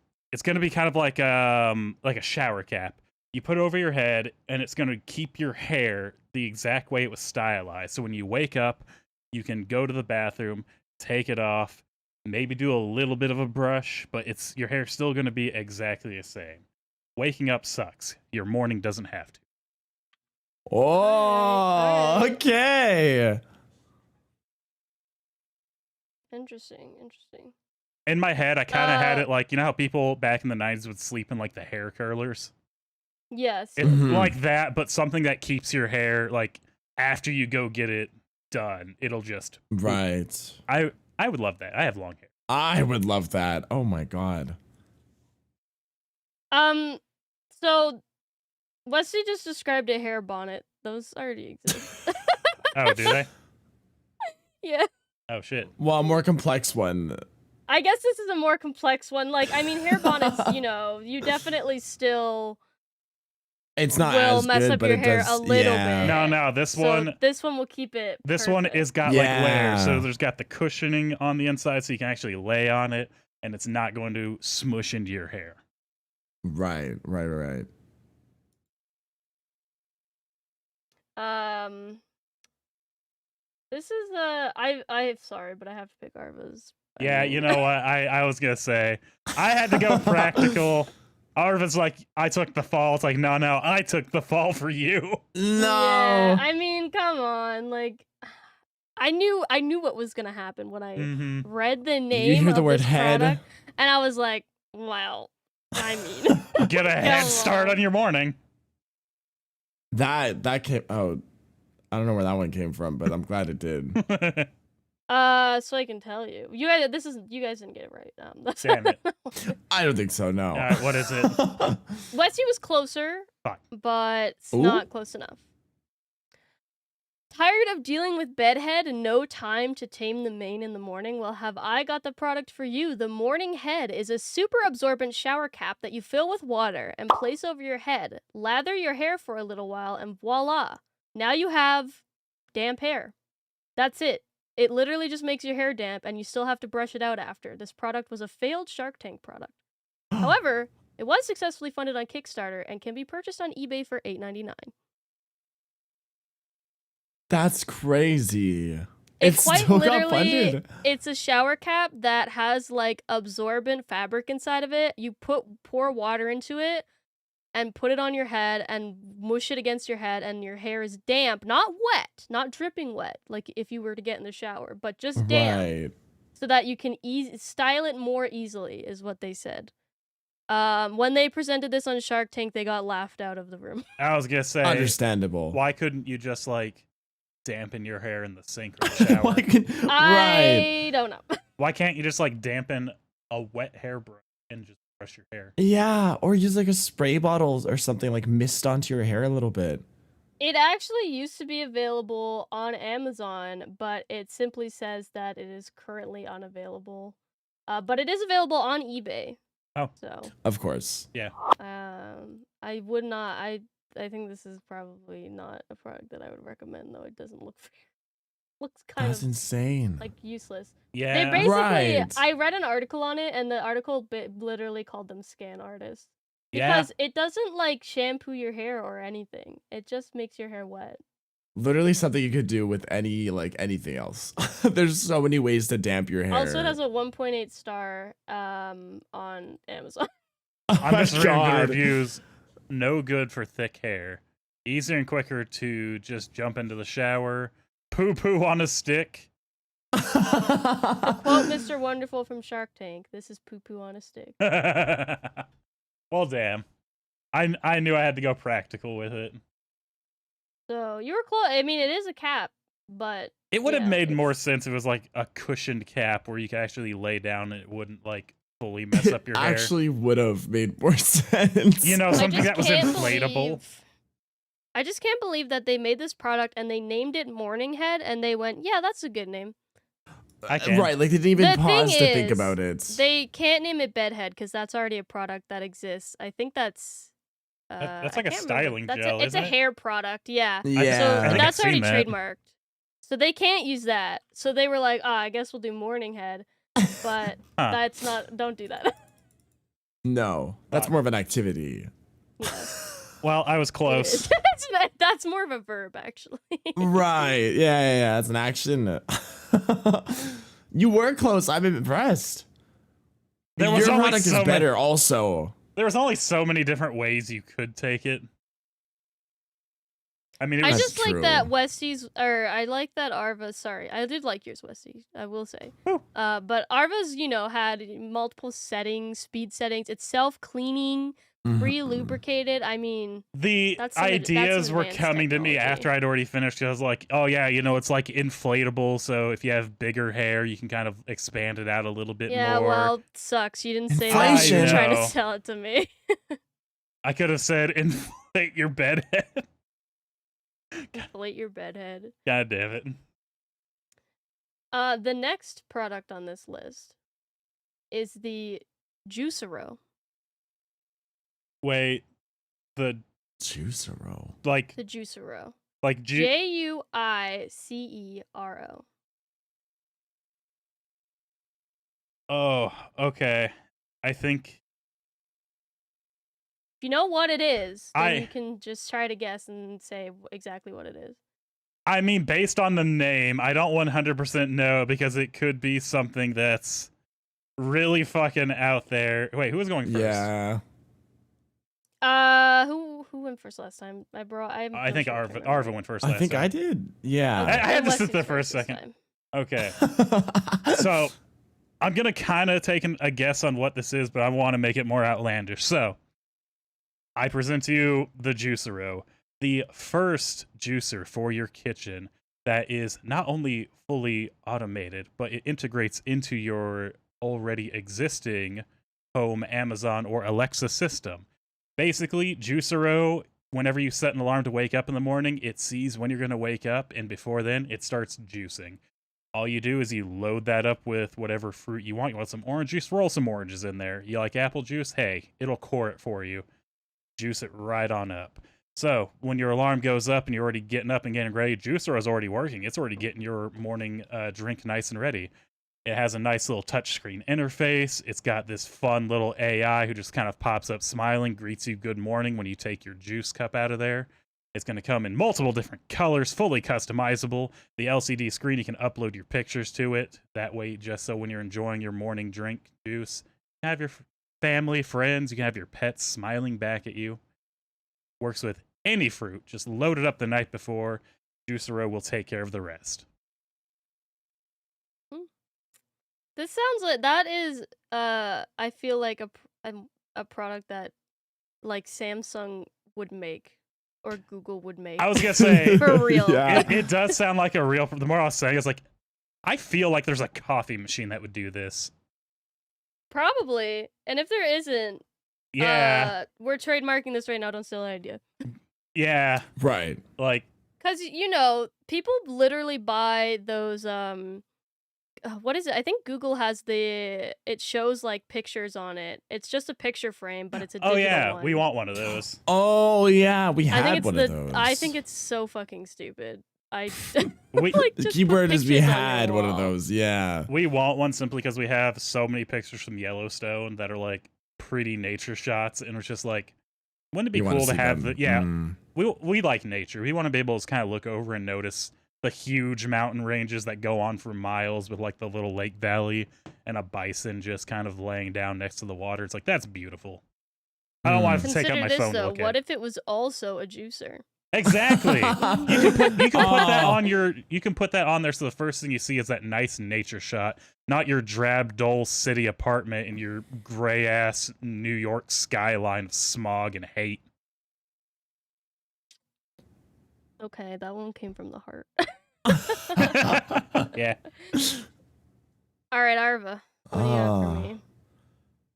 be kind of like a shower cap. You put it over your head, and it's going to keep your hair the exact way it was stylized. So when you wake up, you can go to the bathroom, take it off, maybe do a little bit of a brush, but your hair's still going to be exactly the same. Waking up sucks. Your morning doesn't have to. Oh, Alright. okay. Interesting. In my head, I kind of had it like, you know how people back in the 90s would sleep in like the hair curlers? Yes. It's Mhm. like that, but something that keeps your hair, like, after you go get it done, it'll just... Right. I would love that. I have long hair. I would love that. Oh my god. So Wesley just described a hair bonnet. Those already exist. Oh, do they? Yeah. Oh, shit. Well, a more complex one. I guess this is a more complex one. Like, I mean, hair bonnets, you definitely still It's not will as mess good, up but your it hair does, a little yeah. bit. No, this So one... this one will keep it This one perfect. is got like layers, so Yeah. there's got the cushioning on the inside, so you can actually lay on it, and it's not going to smush into your hair. Right. This is I sorry, but I have to pick Arva's. Yeah, you know what? I was gonna say I had to go practical. Arva's like, I took the fall. It's like, no, I took the fall for you. Yeah, I mean, come on, like, I knew what was gonna happen when I read the name. You hear the of word this head? product, and I was like, well, I mean, Get a head start on your morning. That came. Oh, I don't know where that one came from, but I'm glad it did. So I can tell you, you guys didn't get it right. Damn it. I don't think so. No. All right, what is it? Wesley was closer, Fine. but it's Ooh. not close enough. Tired of dealing with bedhead and no time to tame the mane in the morning? Well, have I got the product for you. The Morning Head is a super absorbent shower cap that you fill with water and place over your head. Lather your hair for a little while and voila. Now you have damp hair. That's it. It literally just makes your hair damp and you still have to brush it out after. This product was a failed Shark Tank product. However, it was successfully funded on Kickstarter and can be purchased on eBay for $8.99. That's crazy. It It's quite still got literally, funded. it's a shower cap that has like absorbent fabric inside of it. You pour water into it and put it on your head and mush it against your head, and your hair is damp, not wet, not dripping wet, like if you were to get in the shower, but just damp, Right. so that you can style it more easily, is what they said. When they presented this on Shark Tank, they got laughed out of the room. I was gonna say, Understandable. why couldn't you just like dampen your hair in the sink or the shower? Right. I don't know. Why can't you just like dampen a wet hairbrush and just brush your hair? Yeah, or use like a spray bottle or something, like mist onto your hair a little bit. It actually used to be available on Amazon, but it simply says that it is currently unavailable. But it is available on eBay. Oh. So, Of course. Yeah. I would not. I think this is probably not a product that I would recommend, though. It doesn't look fair. Looks kind That's of insane. like useless. Yeah. They basically, Right. I read an article on it, and the article literally called them scan artists. Yeah. Because it doesn't like shampoo your hair or anything. It just makes your hair wet. Literally something you could do with anything else. There's so many ways to damp your hair. Also, it has a 1.8 star on Amazon. Oh I'm my just reading the God. reviews. No good for thick hair. Easier and quicker to just jump into the shower. Poo poo on a stick. Quote Mr. Wonderful from Shark Tank. This is poo poo on a stick. Well, damn. I knew I had to go practical with it. So you were close. I mean, it is a cap, but It would have Yeah, made more it's- sense if it was like a cushioned cap where you could actually lay down and it wouldn't like fully mess up your hair. Actually would have made more sense. You know, I something just that was can't inflatable. believe- I just can't believe that they made this product and they named it Morning Head and they went, yeah, that's a good name. I can. Right, like they didn't even The pause thing to think is, about it. They can't name it Bedhead because that's already a product that exists. I think that's. That's I like a can't remember. styling That's gel, it's a isn't it? hair product, yeah. I So Yeah. think that's I've already seen that. trademarked. So they can't use that. So they were like, I guess we'll do Morning Head. But Huh. that's not. Don't do that. No, that's Fuck. more of an activity. Yeah. Well, I was close. That's more of a verb, actually. Right. Yeah. It's an action. You were close. I'm impressed. There was Your only product so is better also. There was only so many different ways you could take it. I mean, it I was just like true. that Westie's, or I like that Arva. Sorry, I did like yours, Westie. I will say. Whew. But Arva's, had multiple settings, speed settings. It's self-cleaning, pre-lubricated. I mean, the that's some ideas were advanced coming to me technology. after I'd already finished. 'Cause I was like, oh yeah, it's like inflatable. So if you have bigger hair, you can kind of expand it out a little bit yeah. more. Well, sucks. You didn't say that. You Inflation. were trying I to know. sell it to me. I could have said inflate your bed head. Inflate your bedhead. God damn it. The next product on this list is the Juicero. Wait, the Juicero. like The Juicero. like Juicero. Oh, okay. I think If you know what it is, then I- you can just try to guess and say exactly what it is. I mean, based on the name, I don't 100% know because it could be something that's really fucking out there. Wait, who was going first? Yeah. Who went first last time? I think Arva went first. I last think time. I did. Yeah. I had to Wes sit is there for a first this second. time. Okay, so I'm gonna kind of take a guess on what this is, but I want to make it more outlandish. So I present to you the Juicero, the first juicer for your kitchen that is not only fully automated, but it integrates into your already existing home Amazon or Alexa system. Basically, Juicero, whenever you set an alarm to wake up in the morning, it sees when you're going to wake up, and before then, it starts juicing. All you do is you load that up with whatever fruit you want. You want some orange juice? Roll some oranges in there. You like apple juice? Hey, it'll core it for you. Juice it right on up. So when your alarm goes up and you're already getting up and getting ready, Juicer is already working. It's already getting your morning drink nice and ready. It has a nice little touchscreen interface. It's got this fun little AI who just kind of pops up smiling, greets you good morning when you take your juice cup out of there. It's going to come in multiple different colors, fully customizable. The LCD screen, you can upload your pictures to it. That way, just so when you're enjoying your morning drink juice, you can have your family, friends, you can have your pets smiling back at you. Works with any fruit. Just load it up the night before. Juicero will take care of the rest. This sounds like that is I feel like a product that like Samsung would make or Google would make. I was going to say, For real. Yeah. it does sound like a real. The more I was saying, it's like, I feel like there's a coffee machine that would do this. Probably. And if there isn't, Yeah. we're trademarking this right now. Don't steal the idea. Yeah. Right. Like, Cause people literally buy those what is it? I think Google has it shows like pictures on it. It's just a picture frame, but it's a digital oh yeah, one. we want one of those. Oh yeah, we I think had it's one of those. I think it's so fucking stupid. We like, the just keyword put is we pictures on your had one of wall. those. Yeah. we want one simply because we have so many pictures from Yellowstone that are like pretty nature shots, and it's just like, wouldn't it be You wanna cool to see have them. the yeah? Mm. We like nature. We want to be able to kind of look over and notice the huge mountain ranges that go on for miles with like the little lake valley and a bison just kind of laying down next to the water. It's like, that's beautiful. I don't want to take Consider out my this phone to though. look What at. if it was also a juicer? Exactly. You can put that Oh. on you can put that on there so the first thing you see is that nice nature shot, not your drab, dull city apartment and your gray ass New York skyline of smog and hate. Okay, that one came from the heart. Yeah. All right, Arva. What do you got for me?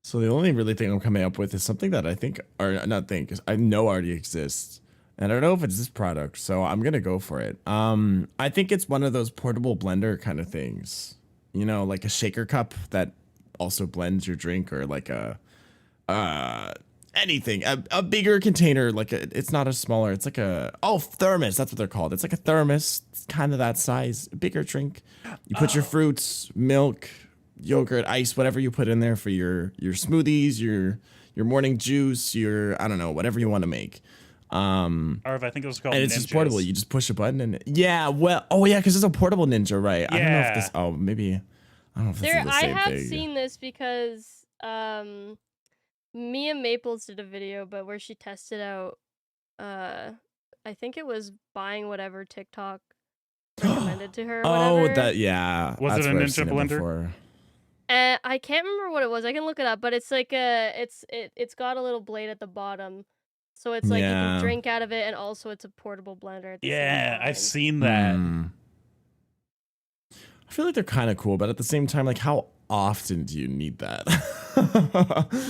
So the only really thing I'm coming up with is something that I think, or not think, I know already exists. And I don't know if it's this product, so I'm gonna go for it. I think it's one of those portable blender kind of things. You know, like a shaker cup that also blends your drink, or like a anything, a bigger container, like it's not a smaller, it's like a thermos, that's what they're called. It's like a thermos, it's kind of that size, a bigger drink. You put your fruits, milk, yogurt, ice, whatever you put in there for your smoothies, your morning juice, your, I don't know, whatever you want to make. Or if I think it was called And it's Ninjas. just portable. You just push a button and yeah, well, because it's a portable Ninja, right? I don't know if this. Oh, maybe. I don't know if this is the I same have thing. seen this because Mia Maples did a video, but where she tested out. I think it was buying whatever TikTok recommended to her. Or whatever. That yeah. Was that's it a where I've Ninja seen it blender? before. I can't remember what it was. I can look it up, but it's like it's got a little blade at the bottom, so it's like you Yeah. can drink out of it, and also it's a portable blender. At the same Yeah, time. I've seen that. I feel like they're kind of cool, but at the same time, like, how often do you need that?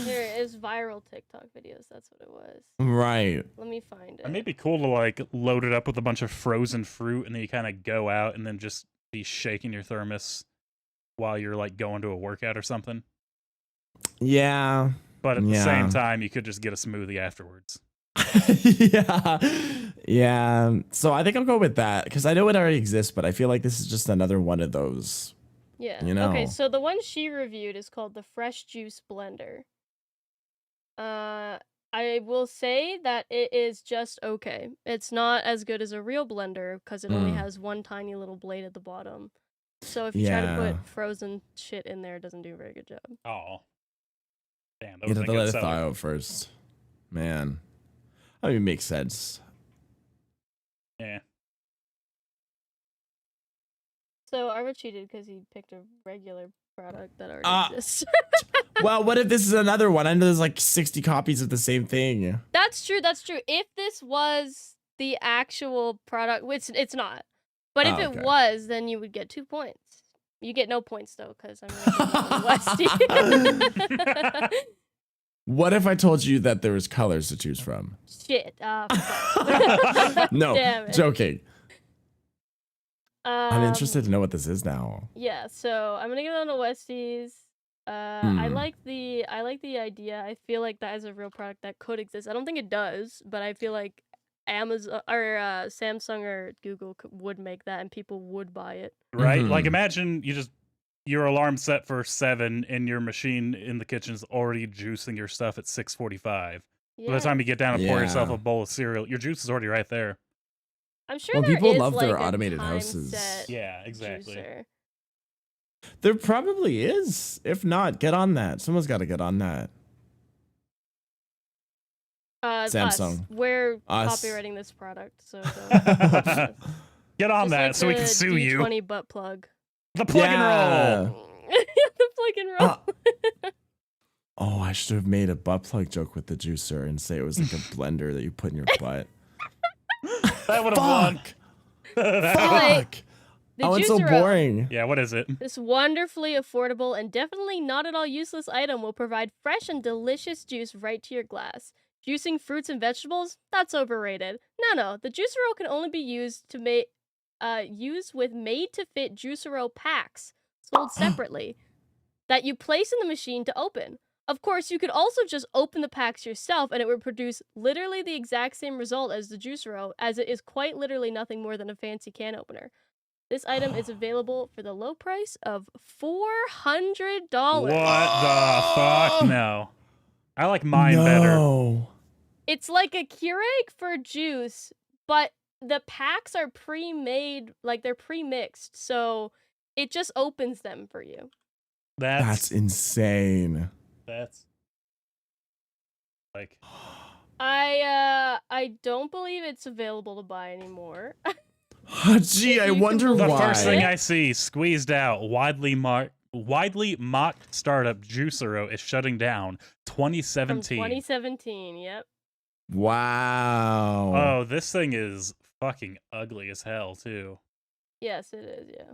There is viral TikTok videos. That's what it was. Right. Let me find it. It may be cool to like load it up with a bunch of frozen fruit, and then you kind of go out and then just be shaking your thermos while you're like going to a workout or something. Yeah. But at the same time, you could just get a smoothie afterwards. Yeah. So I think I'll go with that because I know it already exists, but I feel like this is just another one of those. Yeah. You know. Okay, so the one she reviewed is called the Fresh Juice Blender. I will say that it is just okay. It's not as good as a real blender because it only has one tiny little blade at the bottom. So if you try to put frozen shit in there, it doesn't do a very good job. Oh. Damn, that You was have a to good let it seller. thaw out first. Man. I mean, it makes sense. Yeah. So Arva cheated because he picked a regular product that already exists. Well, what if this is another one? I know there's like 60 copies of the same thing. That's true. If this was the actual product, which it's not, but if it was, then you would get 2 points. You get no points though, because I'm gonna give Westy. What if I told you that there was colors to choose from? Shit. No, Damn it. joking. I'm interested to know what this is now. Yeah, so I'm gonna give it on to Westies. I like the idea. I feel like that is a real product that could exist. I don't think it does, but I feel like Amazon or Samsung or Google would make that, and people would buy it. Right? Like imagine your alarm set for 7 and your machine in the kitchen is already juicing your stuff at 6:45. Yeah. By the time you get down and pour yourself a bowl of cereal, your juice is already right there. I'm sure people is love like their a automated time houses. set Yeah, exactly. juicer. There probably is. If not, get on that. Someone's got to get on that. Samsung. Us. We're Us. copywriting this product, so don't. Get on Just that like so we can the sue you. D20 butt plug. The plug and roll. The plug and roll. Oh, I should have made a butt plug joke with the juicer and say it was like a blender that you put in your butt. That would have won. Fuck. The It's so juicer boring. Yeah, what is it? This wonderfully affordable and definitely not at all useless item will provide fresh and delicious juice right to your glass. Juicing fruits and vegetables? That's overrated. No, the Juicero can only be used to make used with made-to-fit Juicero packs sold separately that you place in the machine to open. Of course, you could also just open the packs yourself and it would produce literally the exact same result as the Juicero, as it is quite literally nothing more than a fancy can opener. This item is available for the low price of $400. What the fuck? No. I like mine better. It's like a Keurig for juice, but the packs are pre-made, like they're pre-mixed, so it just opens them for you. That's insane. That's like I don't believe it's available to buy anymore. Gee, I wonder the why. first thing I see squeezed out widely mocked startup Juicero is shutting down 2017. From 2017, yep. Wow. Oh, this thing is fucking ugly as hell too. Yes, it is. Yeah.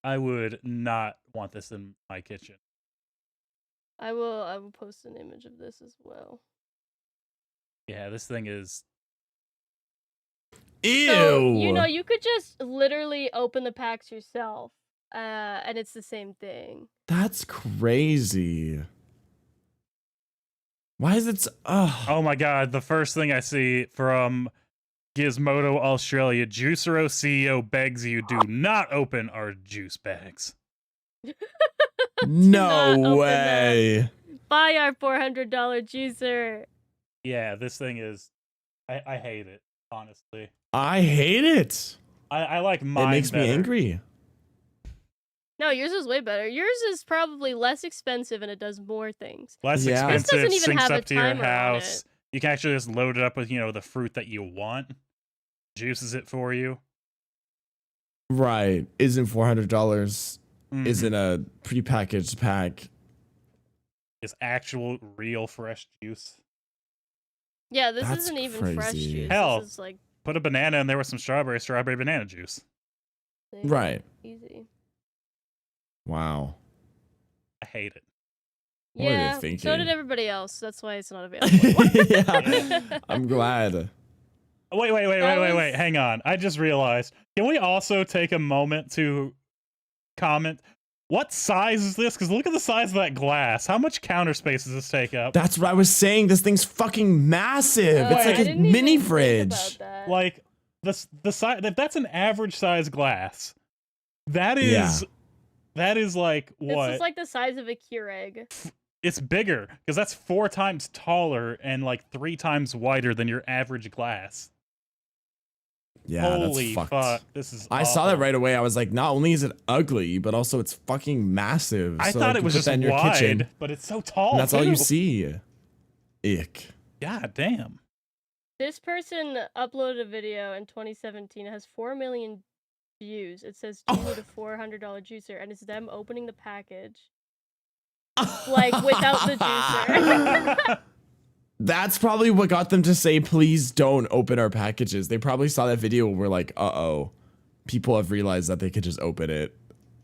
I would not want this in my kitchen. I will post an image of this as well. Yeah, this thing is. Ew. So, you could just literally open the packs yourself, and it's the same thing. That's crazy. Why is it? Oh my god! The first thing I see from Gizmodo Australia, Juicero CEO begs you do not open our juice bags. No not open way. Buy our $400 juicer. Yeah, this thing is. I hate it, honestly. I hate it. I like mine. It makes better. me angry. No, yours is way better. Yours is probably less expensive and it does more things. Less Yeah. This expensive, doesn't even syncs have a up to your timer on house. it. You can actually just load it up with, the fruit that you want. Juices it for you. Right. Isn't $400. Mhm. Isn't a prepackaged pack. It's actual, real, fresh juice. Yeah, this That's isn't even fresh crazy. juice. Hell. This is like Put a banana in there with some strawberry banana juice. Right. easy. Wow. I hate it. What are they Yeah, so thinking? did everybody else. That's why it's not available. Yeah. I'm glad. Wait, That was- hang on. I just realized. Can we also take a moment to comment? What size is this? Because look at the size of that glass. How much counter space does this take up? That's what I was saying. This thing's fucking massive. Oh, It's like I a didn't even mini think fridge. about that. Like, the size, if that's an average size glass, that Yeah. is like, what? This is like the size of a Keurig. It's bigger, because that's 4 times taller and like 3 times wider than your average glass. Yeah, Holy that's fucked. fuck. This is I saw that awful. right away. I was like, not only is it ugly, but also it's fucking massive. I So, thought like, it you was put just that in your wide, kitchen, but it's so tall. and that's all you too. see. Ick. God damn. This person uploaded a video in 2017. It has 4 million views. It says, "Do you need a $400 juicer?" And it's them opening the package, like without the juicer. That's probably what got them to say, please don't open our packages. They probably saw that video and were like, uh-oh. People have realized that they could just open it.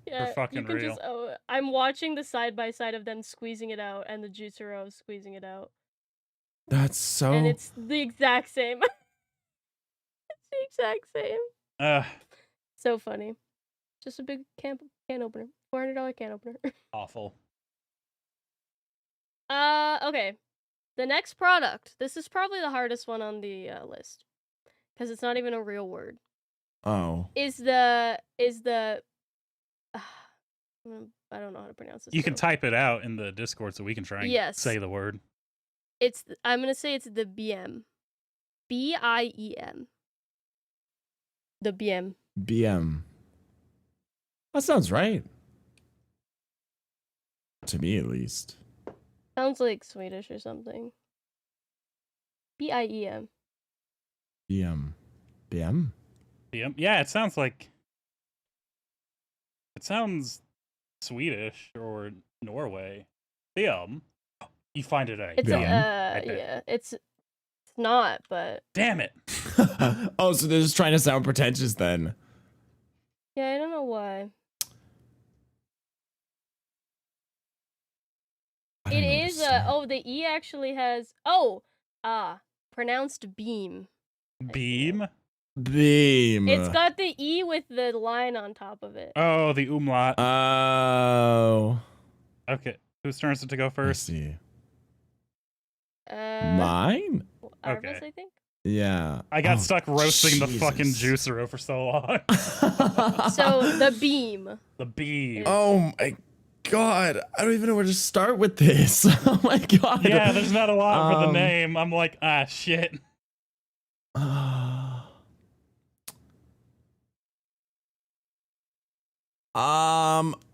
Yeah, fucking you can real. just. Oh, I'm watching the side by side of them squeezing it out and the juicer squeezing it out, That's so... and it's the exact same. It's the exact same. So funny. Just a big can opener. $400 can opener. Awful. Okay. The next product. This is probably the hardest one on the list because it's not even a real word. Oh. Is the I don't know how to pronounce this. You can word. type it out in the Discord so we can try and Yes. say the word. I'm gonna say it's the BM. BIEM. The BM. BM. That sounds right. To me, at least. Sounds like Swedish or something. BIEM. BM. BM? Yeah, it sounds like. It sounds Swedish or Norway. You find it at It's BM. yeah. It's not, but Damn it. Oh, so they're just trying to sound pretentious then. yeah, I don't know why. I don't It know what to is say. the E actually has pronounced beam. Beam? Beam. It's got the E with the line on top of it. Oh, the umlaut. Oh. Okay. Whose turn is it to go I first? see. Uh Mine? Arvis, Okay. I think. Yeah. I got Oh, stuck roasting the fucking Jesus. juicer for so long. So the beam. The beam. Oh my god. I don't even know where to start with this. Oh my god. Yeah, there's not a lot for the Um, name. I'm like, shit.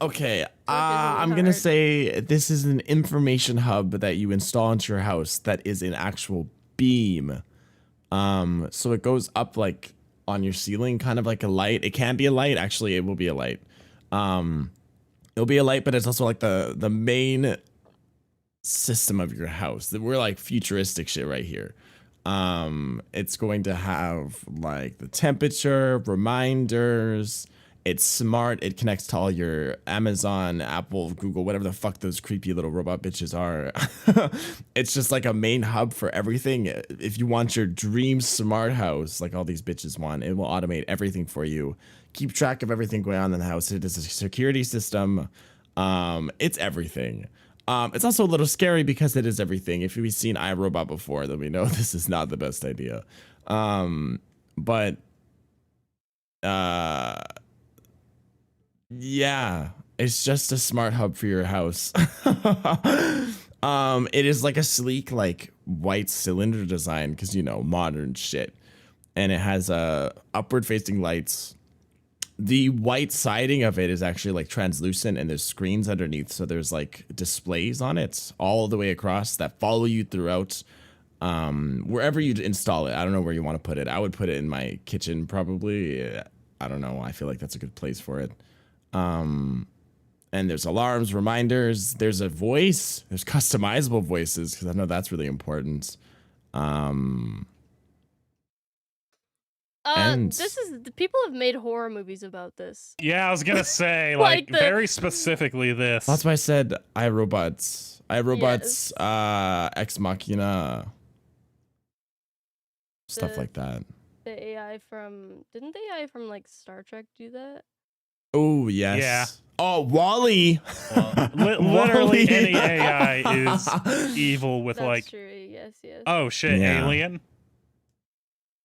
Okay. really I'm gonna hard. say this is an information hub that you install into your house that is an actual beam. So it goes up like on your ceiling, kind of like a light. It can be a light. Actually, it will be a light. It'll be a light, but it's also like the main system of your house. We're like futuristic shit right here. It's going to have like the temperature, reminders. It's smart. It connects to all your Amazon, Apple, Google, whatever the fuck those creepy little robot bitches are. It's just like a main hub for everything. If you want your dream smart house, like all these bitches want, it will automate everything for you. Keep track of everything going on in the house. It is a security system. It's everything. It's also a little scary because it is everything. If we've seen iRobot before, then we know this is not the best idea. But yeah, it's just a smart hub for your house. It is like a sleek, like white cylinder design because, you know, modern shit. And it has upward facing lights. The white siding of it is actually like translucent and there's screens underneath. So there's like displays on it all the way across that follow you throughout wherever you install it. I don't know where you want to put it. I would put it in my kitchen probably. I don't know. I feel like that's a good place for it. And there's alarms, reminders. There's a voice. There's customizable voices because I know that's really important. And This is the people have made horror movies about this. Yeah, I was gonna say like Like very specifically this. that's why I said iRobots. iRobots, Ex Machina. Stuff like that. The AI from didn't the AI from like Star Trek do that? Oh, yes. Yeah. Oh, Wally. Literally any AI is evil with That's like, true. Yes. oh shit, Yeah. alien.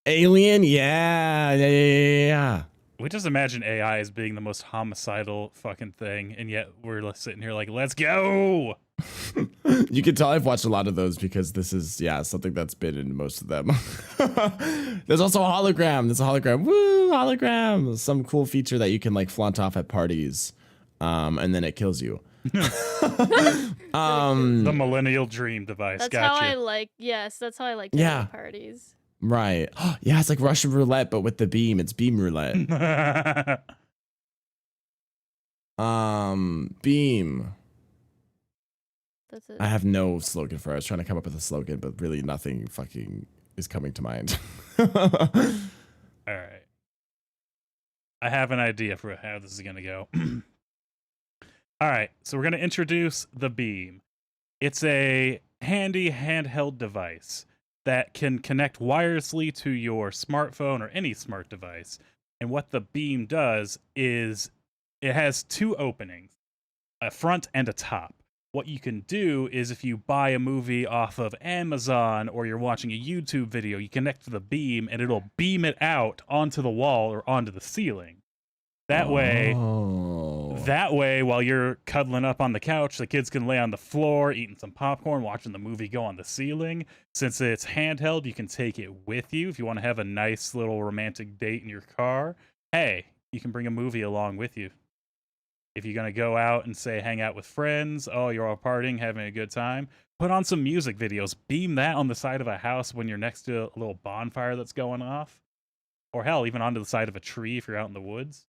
Alien, yeah. We just imagine AI as being the most homicidal fucking thing, and yet we're sitting here like, let's go. You can tell I've watched a lot of those because this is, something that's been in most of them. There's also a hologram. There's a hologram. Woo, hologram. Some cool feature that you can like flaunt off at parties, and then it kills you. The millennial dream device. That's Gotcha. how I like. Yes, that's how I like Yeah. parties. Right. Yeah, it's like Russian roulette, but with the beam. It's beam roulette. Beam. That's it. Ah. I have no slogan for it. I was trying to come up with a slogan, but really nothing fucking is coming to mind. All right. I have an idea for how this is going to go. All right. So we're going to introduce the Beam. It's a handy handheld device that can connect wirelessly to your smartphone or any smart device. And what the Beam does is it has two openings, a front and a top. What you can do is if you buy a movie off of Amazon or you're watching a YouTube video, you connect to the Beam and it'll beam it out onto the wall or onto the ceiling. That way, while you're cuddling up on the couch, the kids can lay on the floor, eating some popcorn, watching the movie go on the ceiling. Since it's handheld, you can take it with you. If you want to have a nice little romantic date in your car, hey, you can bring a movie along with you. If you're going to go out and say hang out with friends, oh, you're all partying, having a good time, put on some music videos. Beam that on the side of a house when you're next to a little bonfire that's going off. Or hell, even onto the side of a tree if you're out in the woods.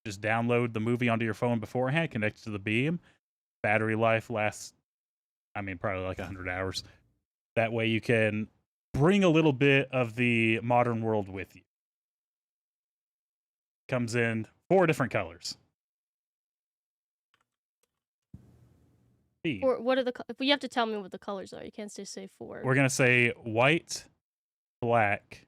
Just download the movie onto your phone beforehand, connect it to the Beam. Battery life lasts, probably like 100 hours. That way you can bring a little bit of the modern world with you. Comes in 4 different colors. Beam. Or what are the? You have to tell me what the colors are. You can't just say 4. We're going to say white, black,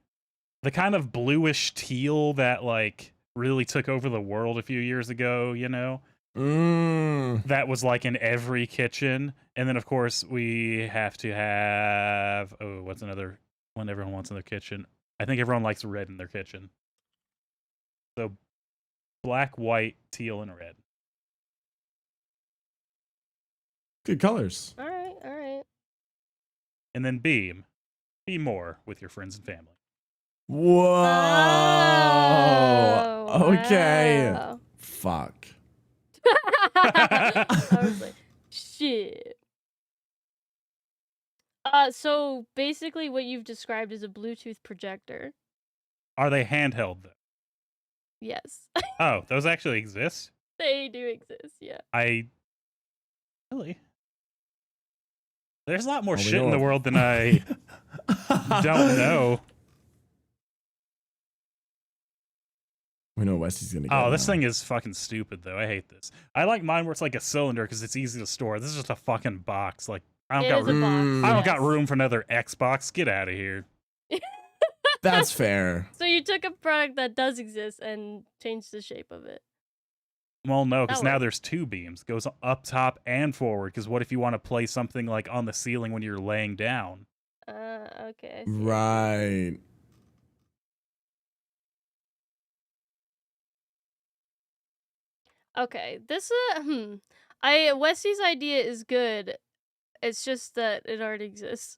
the kind of bluish teal that like really took over the world a few years ago, you know? That was like in every kitchen. And then, of course, we have to have... Oh, what's another one everyone wants in their kitchen? I think everyone likes red in their kitchen. So, black, white, teal, and red. Good colors. All right. And then Beam. Be more with your friends and family. Whoa. Oh, Okay. wow. Fuck. I was like, shit. So basically what you've described is a Bluetooth projector. Are they handheld, though? Yes. Oh, those actually exist? They do exist, yeah. Really? There's a lot more Well, we shit in know the of- world than I Don't know. We know Westy's gonna get. Oh, this now. thing is fucking stupid, though. I hate this. I like mine where it's like a cylinder because it's easy to store. This is just a fucking box. Like, I don't It got is a room. box. I don't got yes. room for another Xbox. Get out of here. That's fair. So you took a product that does exist and changed the shape of it. Well, no, because That now works. there's two beams. Goes up top and forward. Because what if you want to play something like on the ceiling when you're laying down? Okay. I see. Right. Okay, this Westy's idea is good. It's just that it already exists.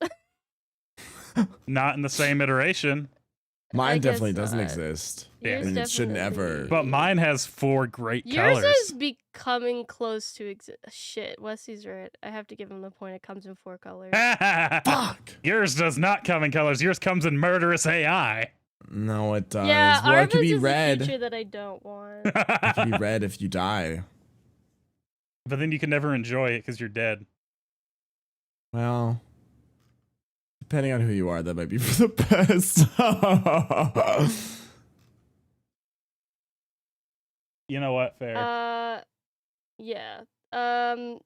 Not in the same iteration. Mine guess definitely doesn't not. exist. Yours And it shouldn't definitely- ever. But mine has 4 great Yours colors. is becoming close to exist. Shit, Westy's right. I have to give him the point. It comes in 4 colors. Fuck. Yours does not come in colors. Yours comes in murderous AI. No, it does. Yeah, well, it Arva's could be is red. the feature that I don't want. It could be red if you die. But then you can never enjoy it because you're dead. Well, depending on who you are, that might be for the best. You know what? Fair. Yeah. None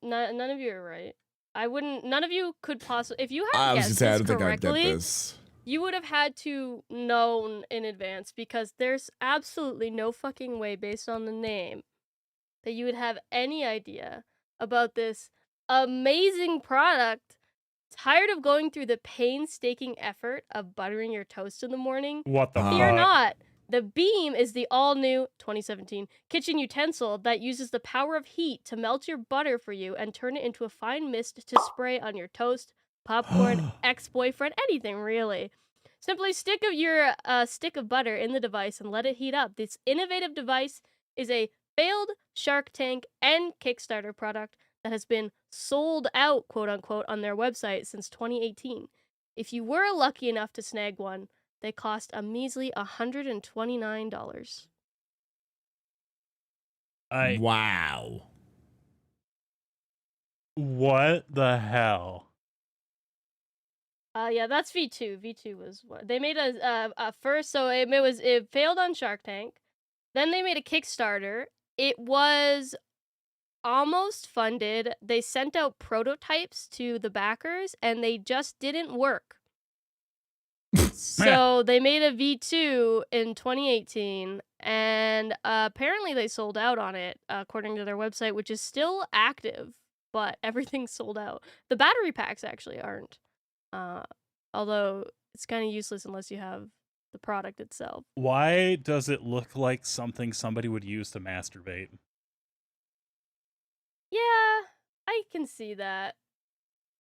of you are right. I wouldn't. None of you could possibly. If you I had was gonna guessed say, I this don't think I'd get correctly, this. you would have had to known in advance because there's absolutely no fucking way, based on the name, that you would have any idea about this amazing product. Tired of going through the painstaking effort of buttering your toast in the morning? What the Fear fuck? not. The Beam is the all-new 2017 kitchen utensil that uses the power of heat to melt your butter for you and turn it into a fine mist to spray on your toast, popcorn, ex-boyfriend, anything really. Simply stick your stick of butter in the device and let it heat up. This innovative device is a failed Shark Tank and Kickstarter product that has been sold out, quote-unquote, on their website since 2018. If you were lucky enough to snag one, they cost a measly $129. Wow. What the hell? Yeah, that's V2. V2 was what they made a first. So it failed on Shark Tank. Then they made a Kickstarter. It was almost funded. They sent out prototypes to the backers, and they just didn't work. So they made a V2 in 2018, and apparently they sold out on it, according to their website, which is still active, but everything's sold out. The battery packs actually aren't, although it's kind of useless unless you have the product itself. Why does it look like something somebody would use to masturbate? Yeah, I can see that.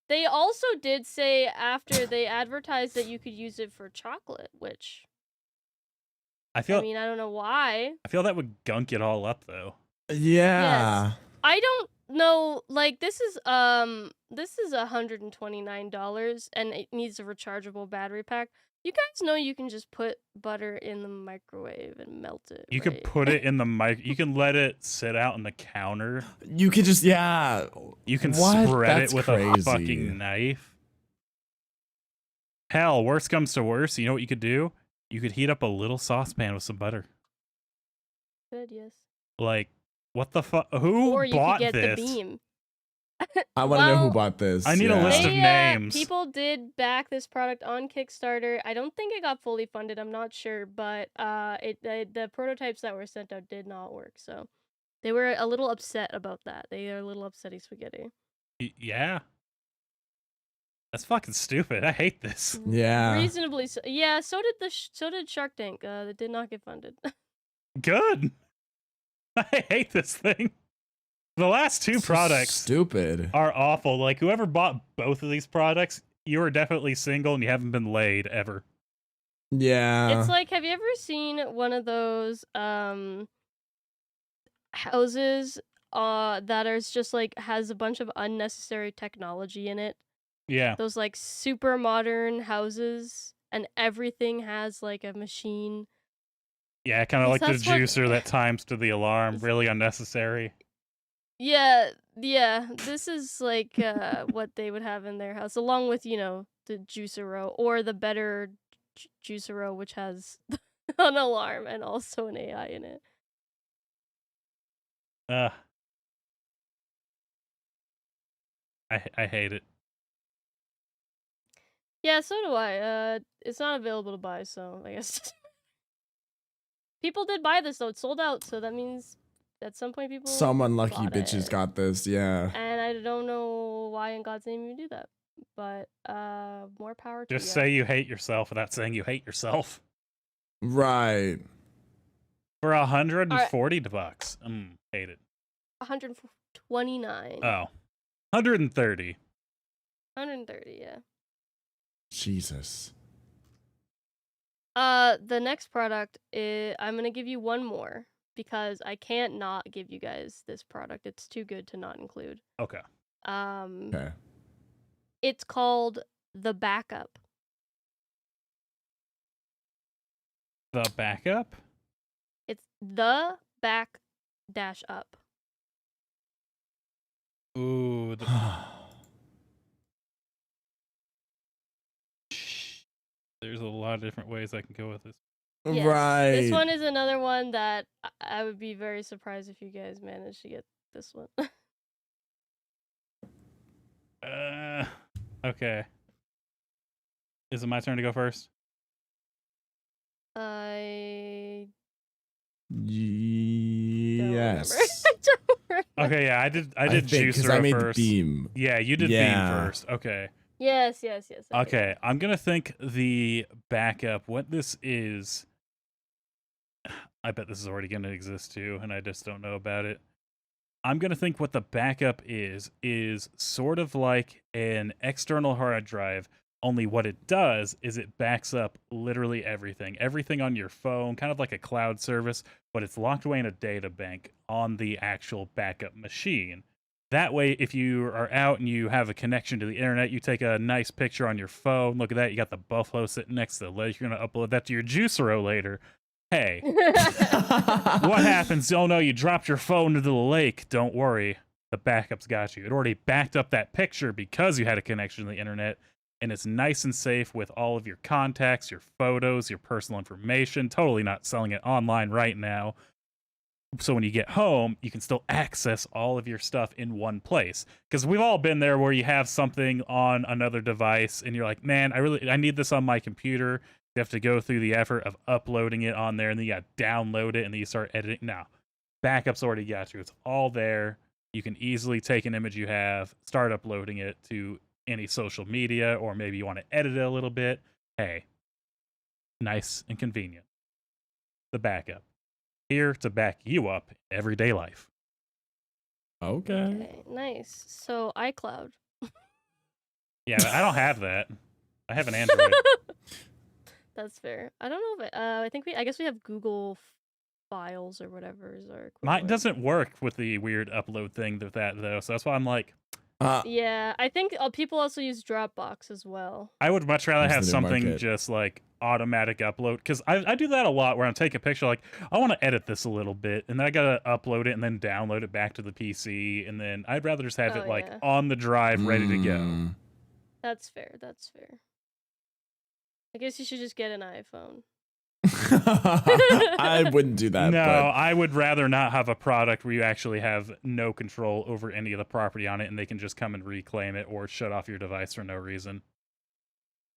They also did say after they advertised that you could use it for chocolate, which I I feel mean, I don't know why. I feel that would gunk it all up though. Yeah. I don't know, like this is $129 and it needs a rechargeable battery pack. You guys know you can just put butter in the microwave and melt it. You right? could put it in the mic. You can let it sit out on the counter. You could just, yeah. You can What? spread That's it with crazy. a fucking knife. Hell, worst comes to worst, you know what you could do? You could heat up a little saucepan with some butter. Good, yes. Like, what the fuck? Who Or you bought could get this? the Beam. I want to know who Well, bought this. I need a list of names. People did back this product on Kickstarter. I don't think it got fully funded. I'm not sure, but the prototypes that were sent out did not work. So they were a little upset about that. They are a little upsetty spaghetti. Yeah. That's fucking stupid. I hate this. Yeah. Reasonably so. Yeah. So did Shark Tank. That did not get funded. Good. I hate this thing. The last two So products stupid. are awful. Like, whoever bought both of these products, you are definitely single and you haven't been laid ever. Yeah. It's like, have you ever seen one of those houses that are just like has a bunch of unnecessary technology in it? Yeah. Those like super modern houses, and everything has like a machine. Yeah, kind of like the That's what- juicer that times to the alarm. Really unnecessary. Yeah, this is like what they would have in their house, along with, the Juicero or the better Juicero, which has an alarm and also an AI in it. I hate it. Yeah, so do I. It's not available to buy, so I guess people did buy this though. It's sold out, so that means at some point people Some unlucky bought bitches it. got this, yeah. And I don't know why in God's name you do that, but more power to you. Just say you hate yourself without saying you hate yourself. Right. For $140, hate it. 129. Oh, 130. 130, yeah. Jesus. The next product is I'm gonna give you one more because I can't not give you guys this product. It's too good to not include. Okay. Okay. It's called the Backup. The backup? It's the back dash up. Ooh. There's a lot of different ways I can go with this. Yes. Right. This one is another one that I would be very surprised if you guys managed to get this one. Okay. Is it my turn to go first? I Yes. don't remember. Okay, yeah, I did because Juicero I made first. the beam. Yeah, you did Beam Yeah. first. Okay. Yes. Okay, I'm gonna think the backup. What this is, I bet this is already gonna exist too, and I just don't know about it. I'm gonna think what the backup is sort of like an external hard drive. Only what it does is it backs up literally everything on your phone, kind of like a cloud service, but it's locked away in a data bank on the actual backup machine. That way, if you are out and you have a connection to the internet, you take a nice picture on your phone. Look at that. You got the buffalo sitting next to the ledge. You're going to upload that to your Juicero later. Hey, what happens? Oh, no, you dropped your phone into the lake. Don't worry. The backup's got you. It already backed up that picture because you had a connection to the internet, and it's nice and safe with all of your contacts, your photos, your personal information. Totally not selling it online right now. So when you get home, you can still access all of your stuff in one place. Because we've all been there where you have something on another device and you're like, man, I need this on my computer. You have to go through the effort of uploading it on there, and then you got to download it, and then you start editing. No, backup's already got you. It's all there. You can easily take an image you have, start uploading it to any social media, or maybe you want to edit it a little bit. Hey, nice and convenient. The backup. Here to back you up in everyday life. Okay. Nice. So iCloud. Yeah, I don't have that. I have an Android. That's fair. I don't know if I guess we have Google Files or whatever is our Mine equivalent. doesn't work with the weird upload thing with that though, so that's why I'm like, yeah, I think people also use Dropbox as well. I would much rather That's have the new something market. just like automatic upload, because I do that a lot where I'm taking a picture like, I want to edit this a little bit, and then I gotta upload it and then download it back to the PC, and then I'd rather just have Oh, it like yeah. on the drive ready to go. Mm. That's fair. I guess you should just get an iPhone. I wouldn't do that. No, But I would rather not have a product where you actually have no control over any of the property on it, and they can just come and reclaim it or shut off your device for no reason.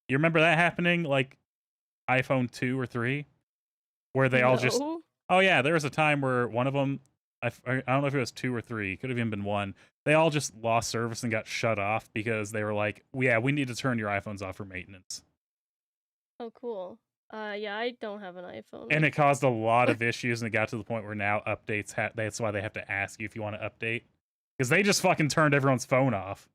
You remember that happening, like iPhone 2 or 3, where they all just... No? Oh yeah, there was a time where one of them, I don't know if it was 2 or 3, could have even been 1. They all just lost service and got shut off because they were like, yeah, we need to turn your iPhones off for maintenance. Oh, cool. Yeah, I don't have an iPhone. And it caused a lot of issues, and it got to the point where now updates, that's why they have to ask you if you want to update. Because they just fucking turned everyone's phone off.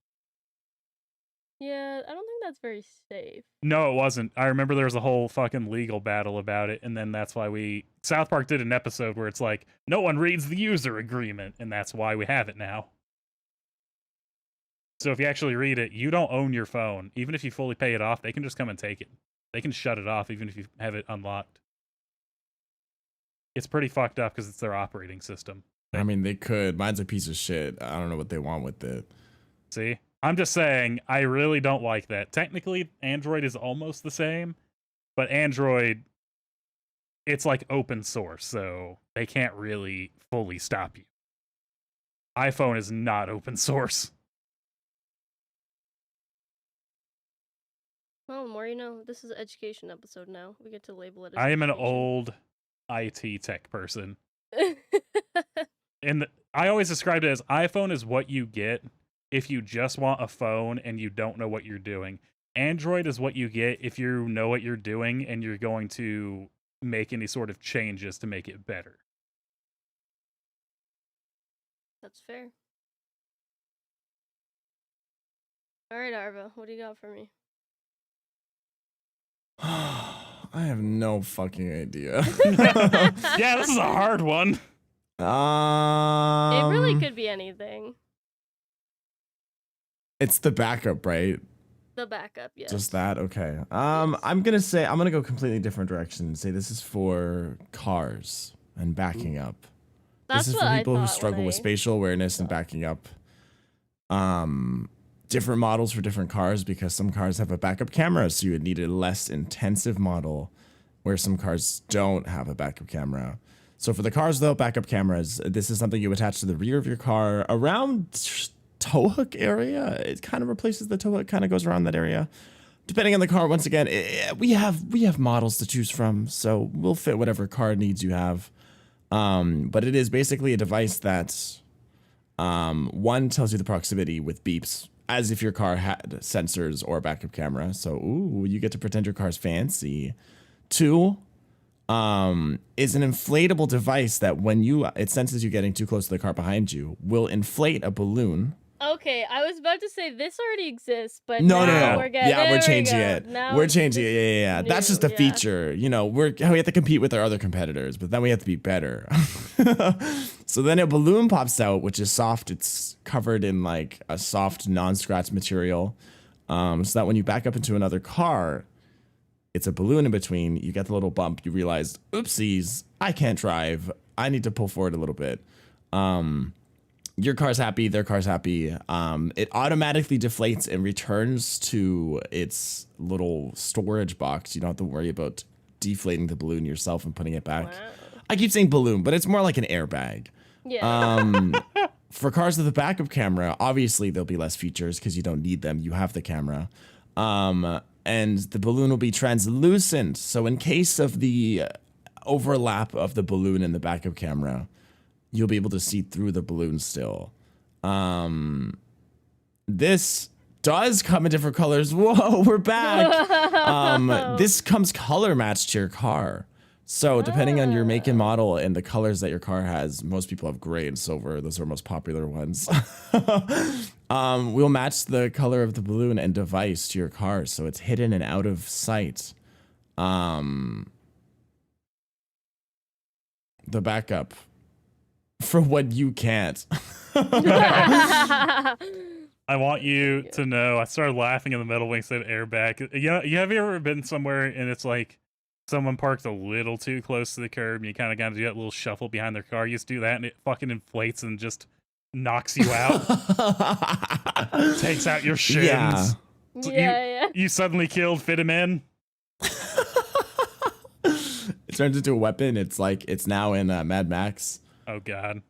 Yeah, I don't think that's very safe. No, it wasn't. I remember there was a whole fucking legal battle about it, and then that's why South Park did an episode where it's like, no one reads the user agreement, and that's why we have it now. So if you actually read it, you don't own your phone. Even if you fully pay it off, they can just come and take it. They can shut it off even if you have it unlocked. It's pretty fucked up because it's their operating system. I mean, they could. Mine's a piece of shit. I don't know what they want with it. See? I'm just saying, I really don't like that. Technically, Android is almost the same, but Android, it's like open source, so they can't really fully stop you. iPhone is not open source. Well, the more you know. This is an education episode now. We get to label it as I am an education. old IT tech person. And I always described it as iPhone is what you get if you just want a phone and you don't know what you're doing. Android is what you get if you know what you're doing and you're going to make any sort of changes to make it better. That's fair. All right, Arva, what do you got for me? I have no fucking idea. Yeah, this is a hard one. It really could be anything. It's the backup, right? The backup, yes. Just that? Okay. Yes. I'm gonna go completely different direction and say this is for cars and backing up. That's this is what for people I who thought struggle when with I- spatial awareness and backing up. Different models for different cars because some cars have a backup camera, so you would need a less intensive model, where some cars don't have a backup camera. So for the cars though, backup cameras, this is something you attach to the rear of your car around tow hook area. It kind of replaces the tow hook, kind of goes around that area. Depending on the car, once again, we have models to choose from, so we'll fit whatever car needs you have. But it is basically a device that one tells you the proximity with beeps, as if your car had sensors or a backup camera. So, ooh, you get to pretend your car's fancy. Two, is an inflatable device that when it senses you getting too close to the car behind you, will inflate a balloon. Okay, I was about to say this already exists, but No. we're getting, Yeah, we're there we changing go. it. Now We're changing it. Yeah. new, That's just a yeah. feature. You know, we have to compete with our other competitors, but then we have to be better. So then a balloon pops out, which is soft. It's covered in like a soft, non-scratch material, so that when you back up into another car, it's a balloon in between. You get the little bump. You realize, oopsies, I can't drive. I need to pull forward a little bit. Your car's happy, their car's happy. It automatically deflates and returns to its little storage box. You don't have to worry about deflating the balloon yourself and putting it back. Wow. I keep saying balloon, but it's more like an airbag. Yeah. For cars with a backup camera, obviously there'll be less features because you don't need them. You have the camera. And the balloon will be translucent. So in case of the overlap of the balloon and the backup camera, you'll be able to see through the balloon still. This does come in different colors. Whoa, we're back. This comes color matched to your car. So depending on your make and model and the colors that your car has, most people have gray and silver. Those are most popular ones. We'll match the color of the balloon and device to your car, so it's hidden and out of sight. The backup for what you can't. I want you to know, I started laughing in the middle when you said airbag. Have you ever been somewhere and it's like someone parked a little too close to the curb and you kind of got to do that little shuffle behind their car? You just do that and it fucking inflates and just knocks you out. Takes out your shins. Yeah. Yeah. You suddenly killed Fit him in. It turns into a weapon. It's like it's now in Mad Max. Oh god.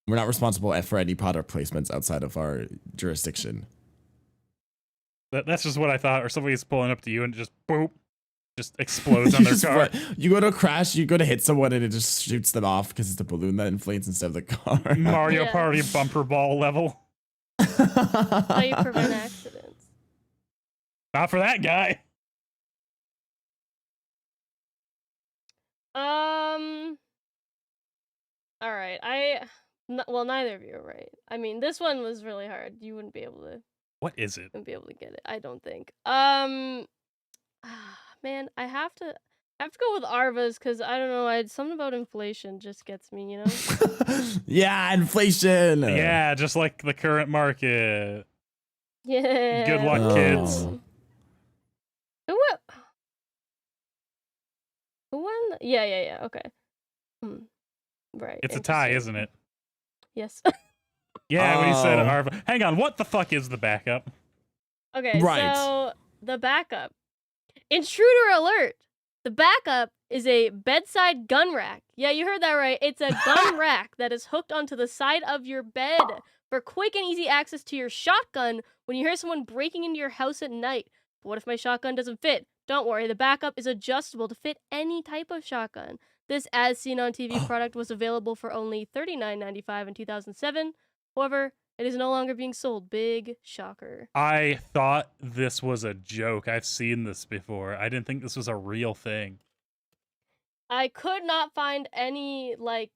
We're not responsible for any product placements outside of our jurisdiction. That's just what I thought. Or somebody's pulling up to you and just boop, just explodes on their car. You go to crash, you go to hit someone, and it just shoots them off because it's the balloon that inflates instead of the car. Mario Yeah. Party bumper ball level. How you prevent accidents. Not for that guy. All right. Well, neither of you are right. I mean, this one was really hard. You wouldn't be able to What is it? get it. I don't think. Man, I have to go with Arva's because I don't know. Something about inflation just gets me, you know. Yeah, inflation. Yeah, just like the current market. Yeah. Good luck, Oh. kids. Who won? Yeah. Okay. Right. It's a tie, interesting. isn't it? Yes. Yeah, when he said Oh. Arva. Hang on, what the fuck is the backup? Okay, Right. so the backup. Intruder alert! The backup is a bedside gun rack. Yeah, you heard that right. It's a gun rack that is hooked onto the side of your bed for quick and easy access to your shotgun when you hear someone breaking into your house at night. But what if my shotgun doesn't fit? Don't worry, the backup is adjustable to fit any type of shotgun. This as seen on TV product was available for only $39.95 in 2007. However, it is no longer being sold. Big shocker. I thought this was a joke. I've seen this before. I didn't think this was a real thing. I could not find any, like,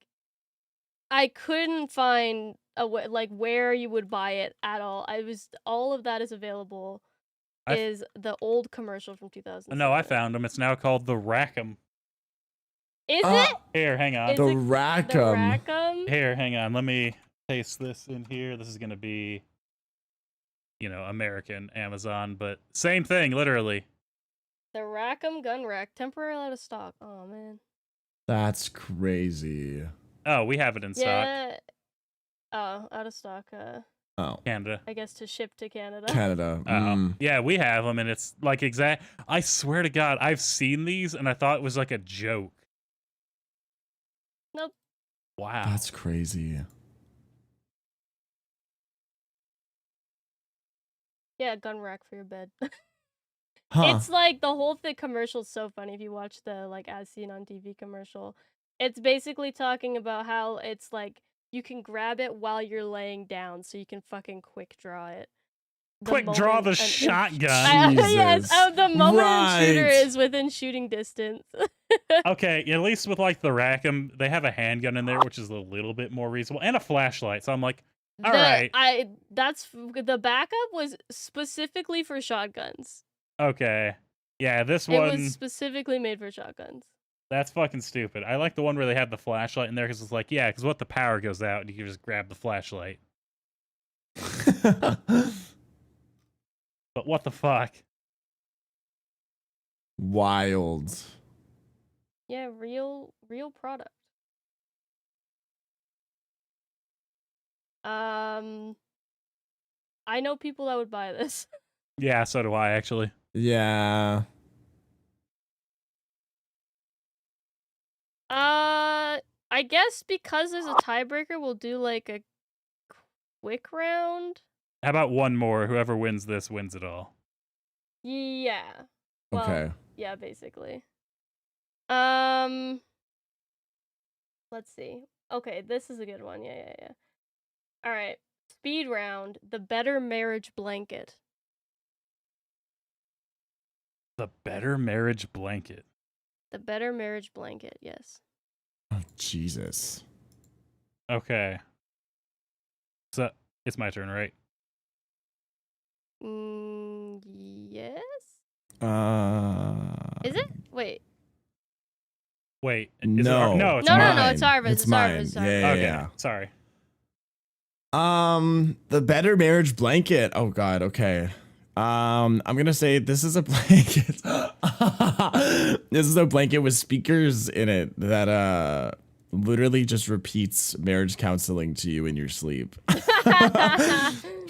I couldn't find a way, like, where you would buy it at all. All of that is available is the old commercial from 2007. No, I found them. It's now called the Rackham. Is it? Here, hang on. Is The it Rackham. The Rackham? Here, hang on. Let me paste this in here. This is going to be, American Amazon, but same thing, literally. The Rackham gun rack, temporarily out of stock. Oh, man. That's crazy. Oh, we have it in stock. Yeah. Oh, out of stock. Oh, Canada. I guess to ship to Canada. Canada. Yeah, we have them, and it's like I swear to God, I've seen these, and I thought it was like a joke. Nope. Wow. That's crazy. Yeah, gun rack for your bed. Huh. It's like the whole thing commercial's so funny if you watch the like as seen on TV commercial. It's basically talking about how it's like you can grab it while you're laying down so you can fucking quick draw it. Quick draw the shotgun. Yes, the moment an intruder Right. is within shooting distance. Okay, at least with like the Rackham, they have a handgun in there, which is a little bit more reasonable, and a flashlight. So I'm like, all right. The backup was specifically for shotguns. Okay. Yeah, this It one, was specifically made for shotguns. that's fucking stupid. I like the one where they have the flashlight in there because it's like, yeah, because what the power goes out and you can just grab the flashlight. But what the fuck? Wild. Yeah, real product. I know people that would buy this. Yeah, so do I actually. Yeah. I guess because there's a tiebreaker, we'll do like a quick round. How about one more? Whoever wins this wins it all. Yeah. Well, Okay. yeah, basically. Let's see. Okay, this is a good one. Yeah. All right. Speed round. The better marriage blanket. The better marriage blanket. The better marriage blanket. Yes. Oh, Jesus. Okay. So it's my turn, right? Yes. Is Is it? Wait. Wait. Is No. It no, it's No, mine. no, it's Arva's. It's It's Arva's. mine. It's Yeah, Arva's. Okay. yeah. Sorry. The better marriage blanket. Oh God. Okay. I'm gonna say this is a blanket. This is a blanket with speakers in it that literally just repeats marriage counseling to you in your sleep.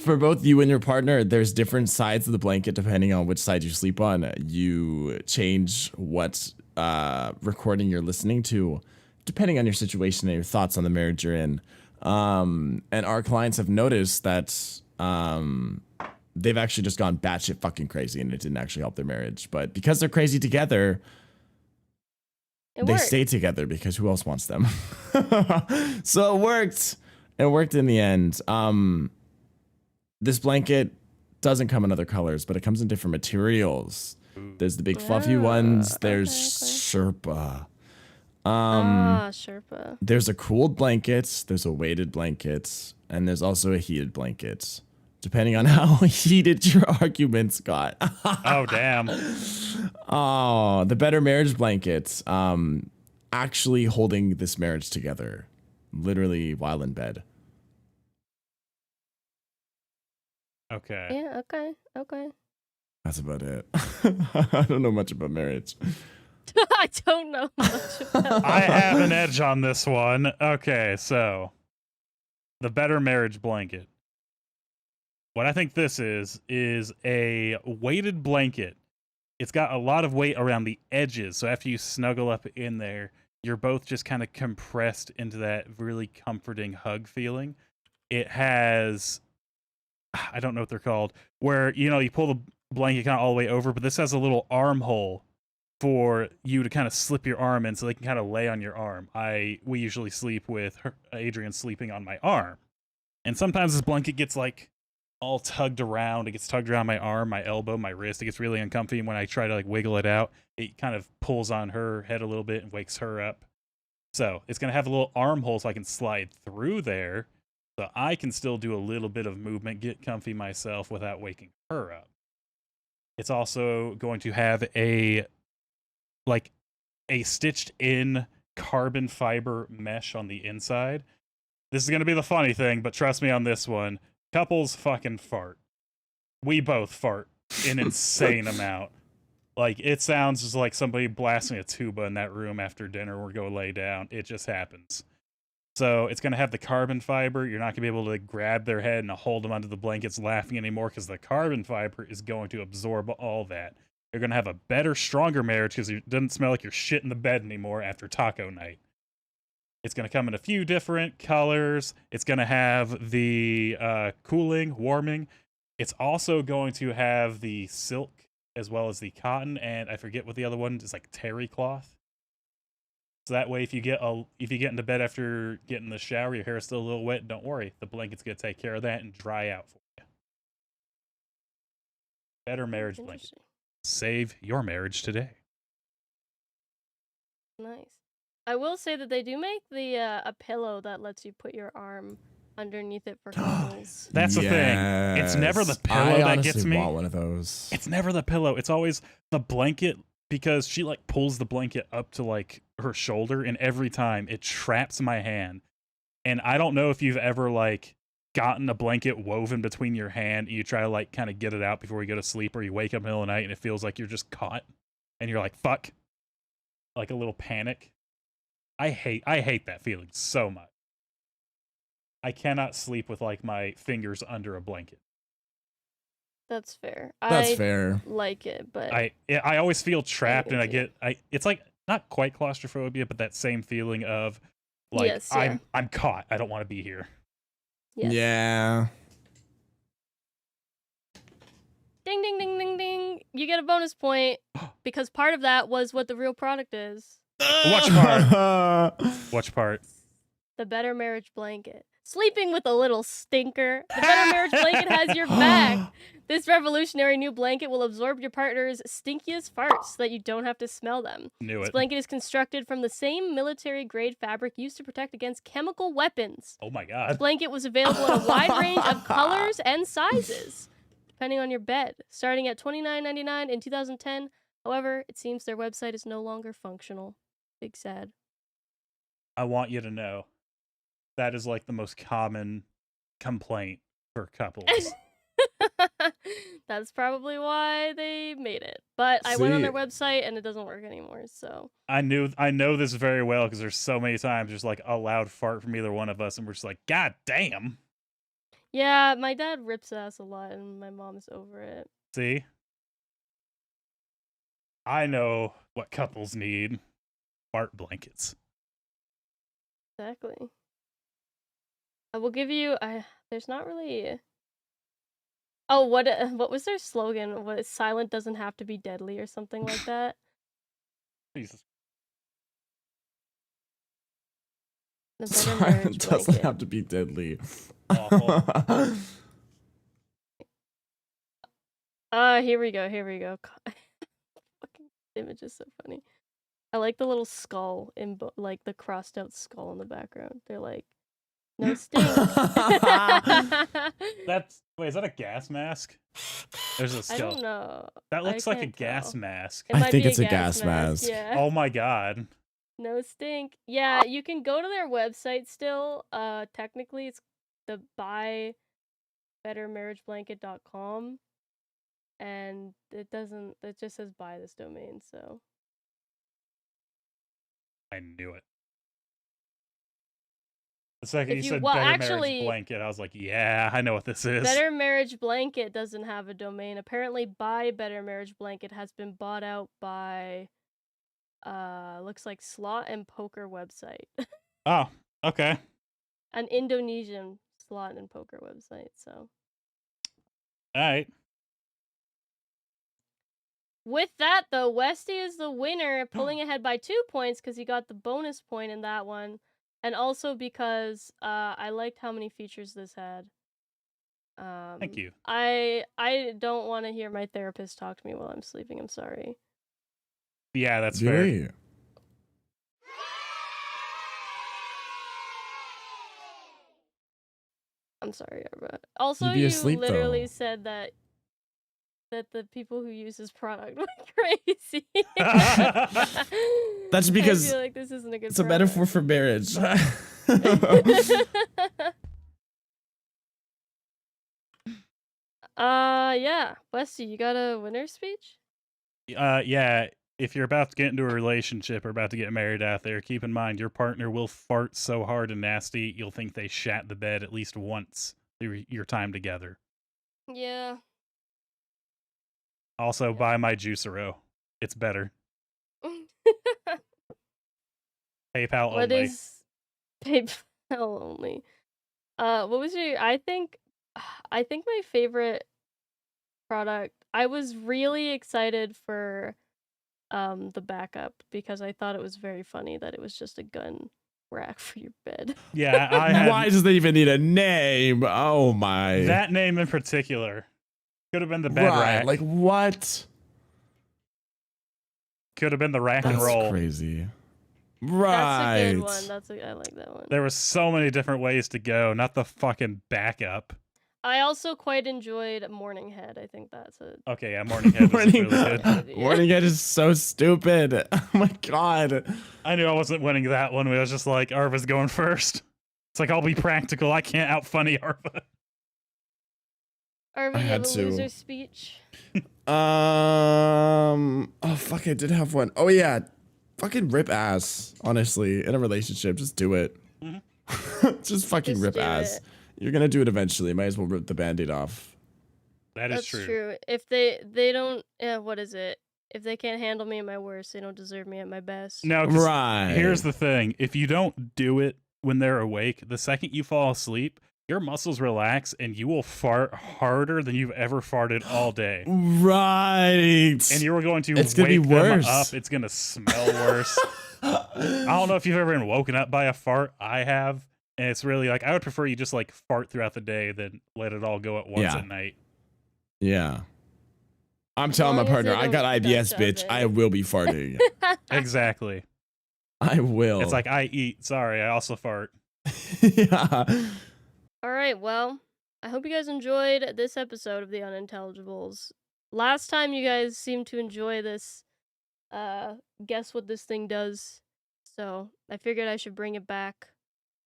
For both you and your partner, there's different sides of the blanket depending on which side you sleep on. You change what recording you're listening to depending on your situation and your thoughts on the marriage you're in. And our clients have noticed that they've actually just gone batshit fucking crazy and it didn't actually help their marriage. But because they're crazy together, they stay together because who else wants them? So it worked. It worked in the end. This blanket doesn't come in other colors, but it comes in different materials. There's the big fluffy ones. There's Sherpa. Sherpa. There's a cooled blanket, there's a weighted blanket, and there's also a heated blanket, depending on how heated your arguments got. Oh, damn. Oh, the better marriage blanket. Actually holding this marriage together, literally while in bed. Okay. Yeah, okay. That's about it. I don't know much about marriage. I don't know much about I have an edge on this one. Okay, so the Better Marriage blanket. What I think this is a weighted blanket. It's got a lot of weight around the edges, so after you snuggle up in there, you're both just kind of compressed into that really comforting hug feeling. It has, I don't know what they're called, where, you know, you pull the blanket kind of all the way over, but this has a little armhole for you to kind of slip your arm in so they can kind of lay on your arm. We usually sleep with Adrian sleeping on my arm. And sometimes this blanket gets like all tugged around. It gets tugged around my arm, my elbow, my wrist. It gets really uncomfy. And when I try to like wiggle it out, it kind of pulls on her head a little bit and wakes her up. So it's going to have a little armhole so I can slide through there. So I can still do a little bit of movement, get comfy myself without waking her up. It's also going to have a stitched in carbon fiber mesh on the inside. This is going to be the funny thing, but trust me on this one. Couples fucking fart. We both fart an insane amount. Like, it sounds just like somebody blasting a tuba in that room after dinner or go lay down. It just happens. So it's going to have the carbon fiber. You're not going to be able to grab their head and hold them under the blankets laughing anymore because the carbon fiber is going to absorb all that. You're going to have a better, stronger marriage because it doesn't smell like you're shit in the bed anymore after taco night. It's going to come in a few different colors. It's going to have the cooling, warming. It's also going to have the silk as well as the cotton, and I forget what the other one is, like terry cloth. So that way, if you get into bed after getting the shower, your hair is still a little wet, don't worry. The blanket's going to take care of that and dry out for you. Better Marriage blanket. Save your marriage today. Nice. I will say that they do make the a pillow that lets you put your arm underneath it for couples. That's the thing. It's never the pillow that gets me. I want one of those. It's never the pillow. It's always the blanket, because she like pulls the blanket up to like her shoulder, and every time it traps my hand. And I don't know if you've ever like gotten a blanket woven between your hand and you try to like kind of get it out before you go to sleep, or you wake up in the middle of the night and it feels like you're just caught and you're like, fuck. Like a little panic. I hate that feeling so much. I cannot sleep with like my fingers under a blanket. That's fair. That's I fair. like it, but I always feel trapped, and into it's like not quite claustrophobia, but that same feeling of like Yes, yeah. I'm caught. I don't want to be here. yes. Yeah. Ding ding ding ding ding. You get a bonus point because part of that was what the real product is. Watch part. Watch part. The Better Marriage blanket. Sleeping with a little stinker. The Better Marriage blanket has your back. This revolutionary new blanket will absorb your partner's stinkiest farts so that you don't have to smell them. Knew This it. blanket is constructed from the same military-grade fabric used to protect against chemical weapons. Oh my This god. blanket was available in a wide range of colors and sizes, depending on your bed, starting at $29.99 in 2010. However, it seems their website is no longer functional. Big sad. I want you to know that is like the most common complaint for couples. That's probably why they made it. But I went on their See. website and it doesn't work anymore, so. I know this very well because there's so many times there's like a loud fart from either one of us, and we're just like, God damn. Yeah, my dad rips ass a lot and my mom's over it. See? I know what couples need. Fart blankets. Exactly. I will give you. There's not really. Oh, what was their slogan? What, silent doesn't have to be deadly or something like that? Jesus. The Better Marriage Silent doesn't blanket. have to be deadly. Awful. Here we go. Fucking image is so funny. I like the little skull like the crossed out skull in the background. They're like, no stink. Wait, is that a gas mask? There's a I skull. don't know. That looks like a can't gas tell. mask. It I might think be it's a gas mask. Yeah. Oh my god. No stink. Yeah, you can go to their website still. Technically it's the buybettermarriageblanket.com, and it just says buy this domain, so. I knew it. The second If you you- said well, Better actually- Marriage Blanket, I was like, yeah, I know what this is. Better Marriage Blanket doesn't have a domain. Apparently, Buy Better Marriage Blanket has been bought out by, looks like slot and poker website. Oh, okay. An Indonesian slot and poker website, so. All right. With that, though, Westy is the winner, pulling ahead by 2 points because he got the bonus point in that one. And also because I liked how many features this had. Thank you. I don't want to hear my therapist talk to me while I'm sleeping. I'm sorry. Yeah, that's fair. Really? I'm sorry, Arba. Also, You'd be you asleep, literally though. said that the people who use this product went crazy. That's because I feel like this isn't a good it's a product. metaphor for marriage. Yeah. Westy, you got a winner speech? Yeah, if you're about to get into a relationship or about to get married out there, keep in mind your partner will fart so hard and nasty, you'll think they shat the bed at least once through your time together. Yeah. Also, buy my Juicero. It's better. PayPal What only. is PayPal only? What was your? I think my favorite product. I was really excited for the backup because I thought it was very funny that it was just a gun rack for your bed. Yeah, I had Why does they even need a name? Oh my. that name in particular. Could have been the bed right. rack. Like what? Could have been the rack and That's roll. crazy. Right. That's a good one. I like that one. There was so many different ways to go, not the fucking backup. I also quite enjoyed Morning Head. I think that's a Okay, yeah, Morning Head was really good. Yeah. Morning Head is so stupid. Oh my god. I knew I wasn't winning that one. I was just like, Arva's going first. It's like, I'll be practical. I can't out funny Arva. Arva, I you had have a to. loser speech. Oh fuck, I did have one. Oh yeah. Fucking rip ass, honestly. In a relationship, just do it. Just fucking Just rip do ass. it. You're gonna do it eventually. Might as well rip the band-aid off. That is That's true. true. If they don't, what is it? If they can't handle me at my worst, they don't deserve me at my best. No, 'cause Right. here's the thing. If you don't do it when they're awake, the second you fall asleep, your muscles relax and you will fart harder than you've ever farted all day. Right. And you're going to It's gonna be wake them worse. up. It's going to smell worse. I don't know if you've ever been woken up by a fart. I have. And it's really like, I would prefer you just like fart throughout the day than let it all go at once Yeah. at night. Yeah. I'm telling my long as partner, they I got don't IBS, shove bitch. it. I will be farting. Exactly. I will. It's like, I eat. Sorry, I also fart. Yeah. All right, well, I hope you guys enjoyed this episode of The Unintelligibles. Last time you guys seemed to enjoy this, guess what this thing does. So I figured I should bring it back.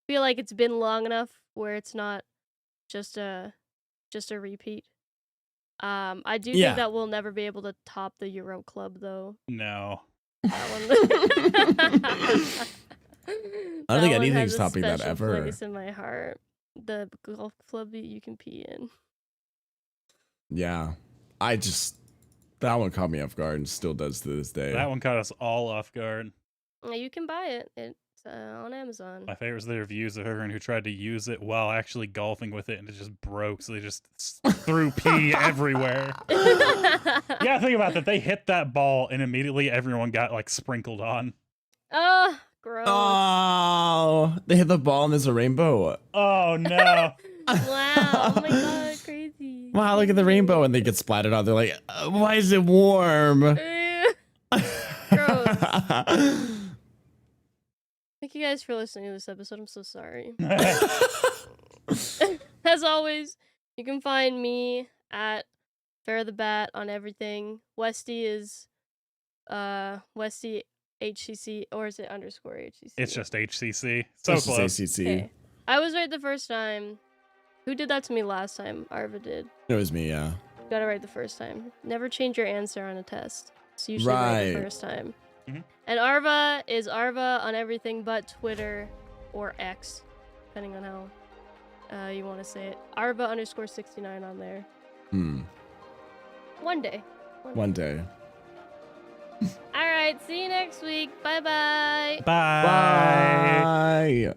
Feel like it's been long enough where it's not just a repeat. I do Yeah. think that we'll never be able to top the Euro Club though. No. That one. I don't think That one anything's has a topping that special ever. place in my heart. The golf club that you can pee in. Yeah. That one caught me off guard and still does to this day. That one caught us all off guard. You can buy it. It's on Amazon. My favorite was the reviews of everyone who tried to use it while actually golfing with it and it just broke. So they just threw pee everywhere. Yeah, think about that. They hit that ball and immediately everyone got like sprinkled on. Oh, gross. Oh, they hit the ball and there's a rainbow. Oh no. Wow. Oh my god, crazy. Wow, look at the rainbow. And they get splattered on. They're like, why is it warm? Ew. Gross. Thank you guys for listening to this episode. I'm so sorry. As always, you can find me at Ferra the Bat on everything. Westy is Westy HCC, or is it underscore HCC? It's just HCC. So Let's just say close. CC. Okay. I was right the first time. Who did that to me last time? Arva did. It was me, yeah. Got it right the first time. Never change your answer on a test. It's usually right the Right. first time. Mhm. And Arva is Arva on everything but Twitter or X, depending on how you want to say it. Arva_69 on there. One day. One day. All right, see you next week. Bye-bye. Bye. Bye.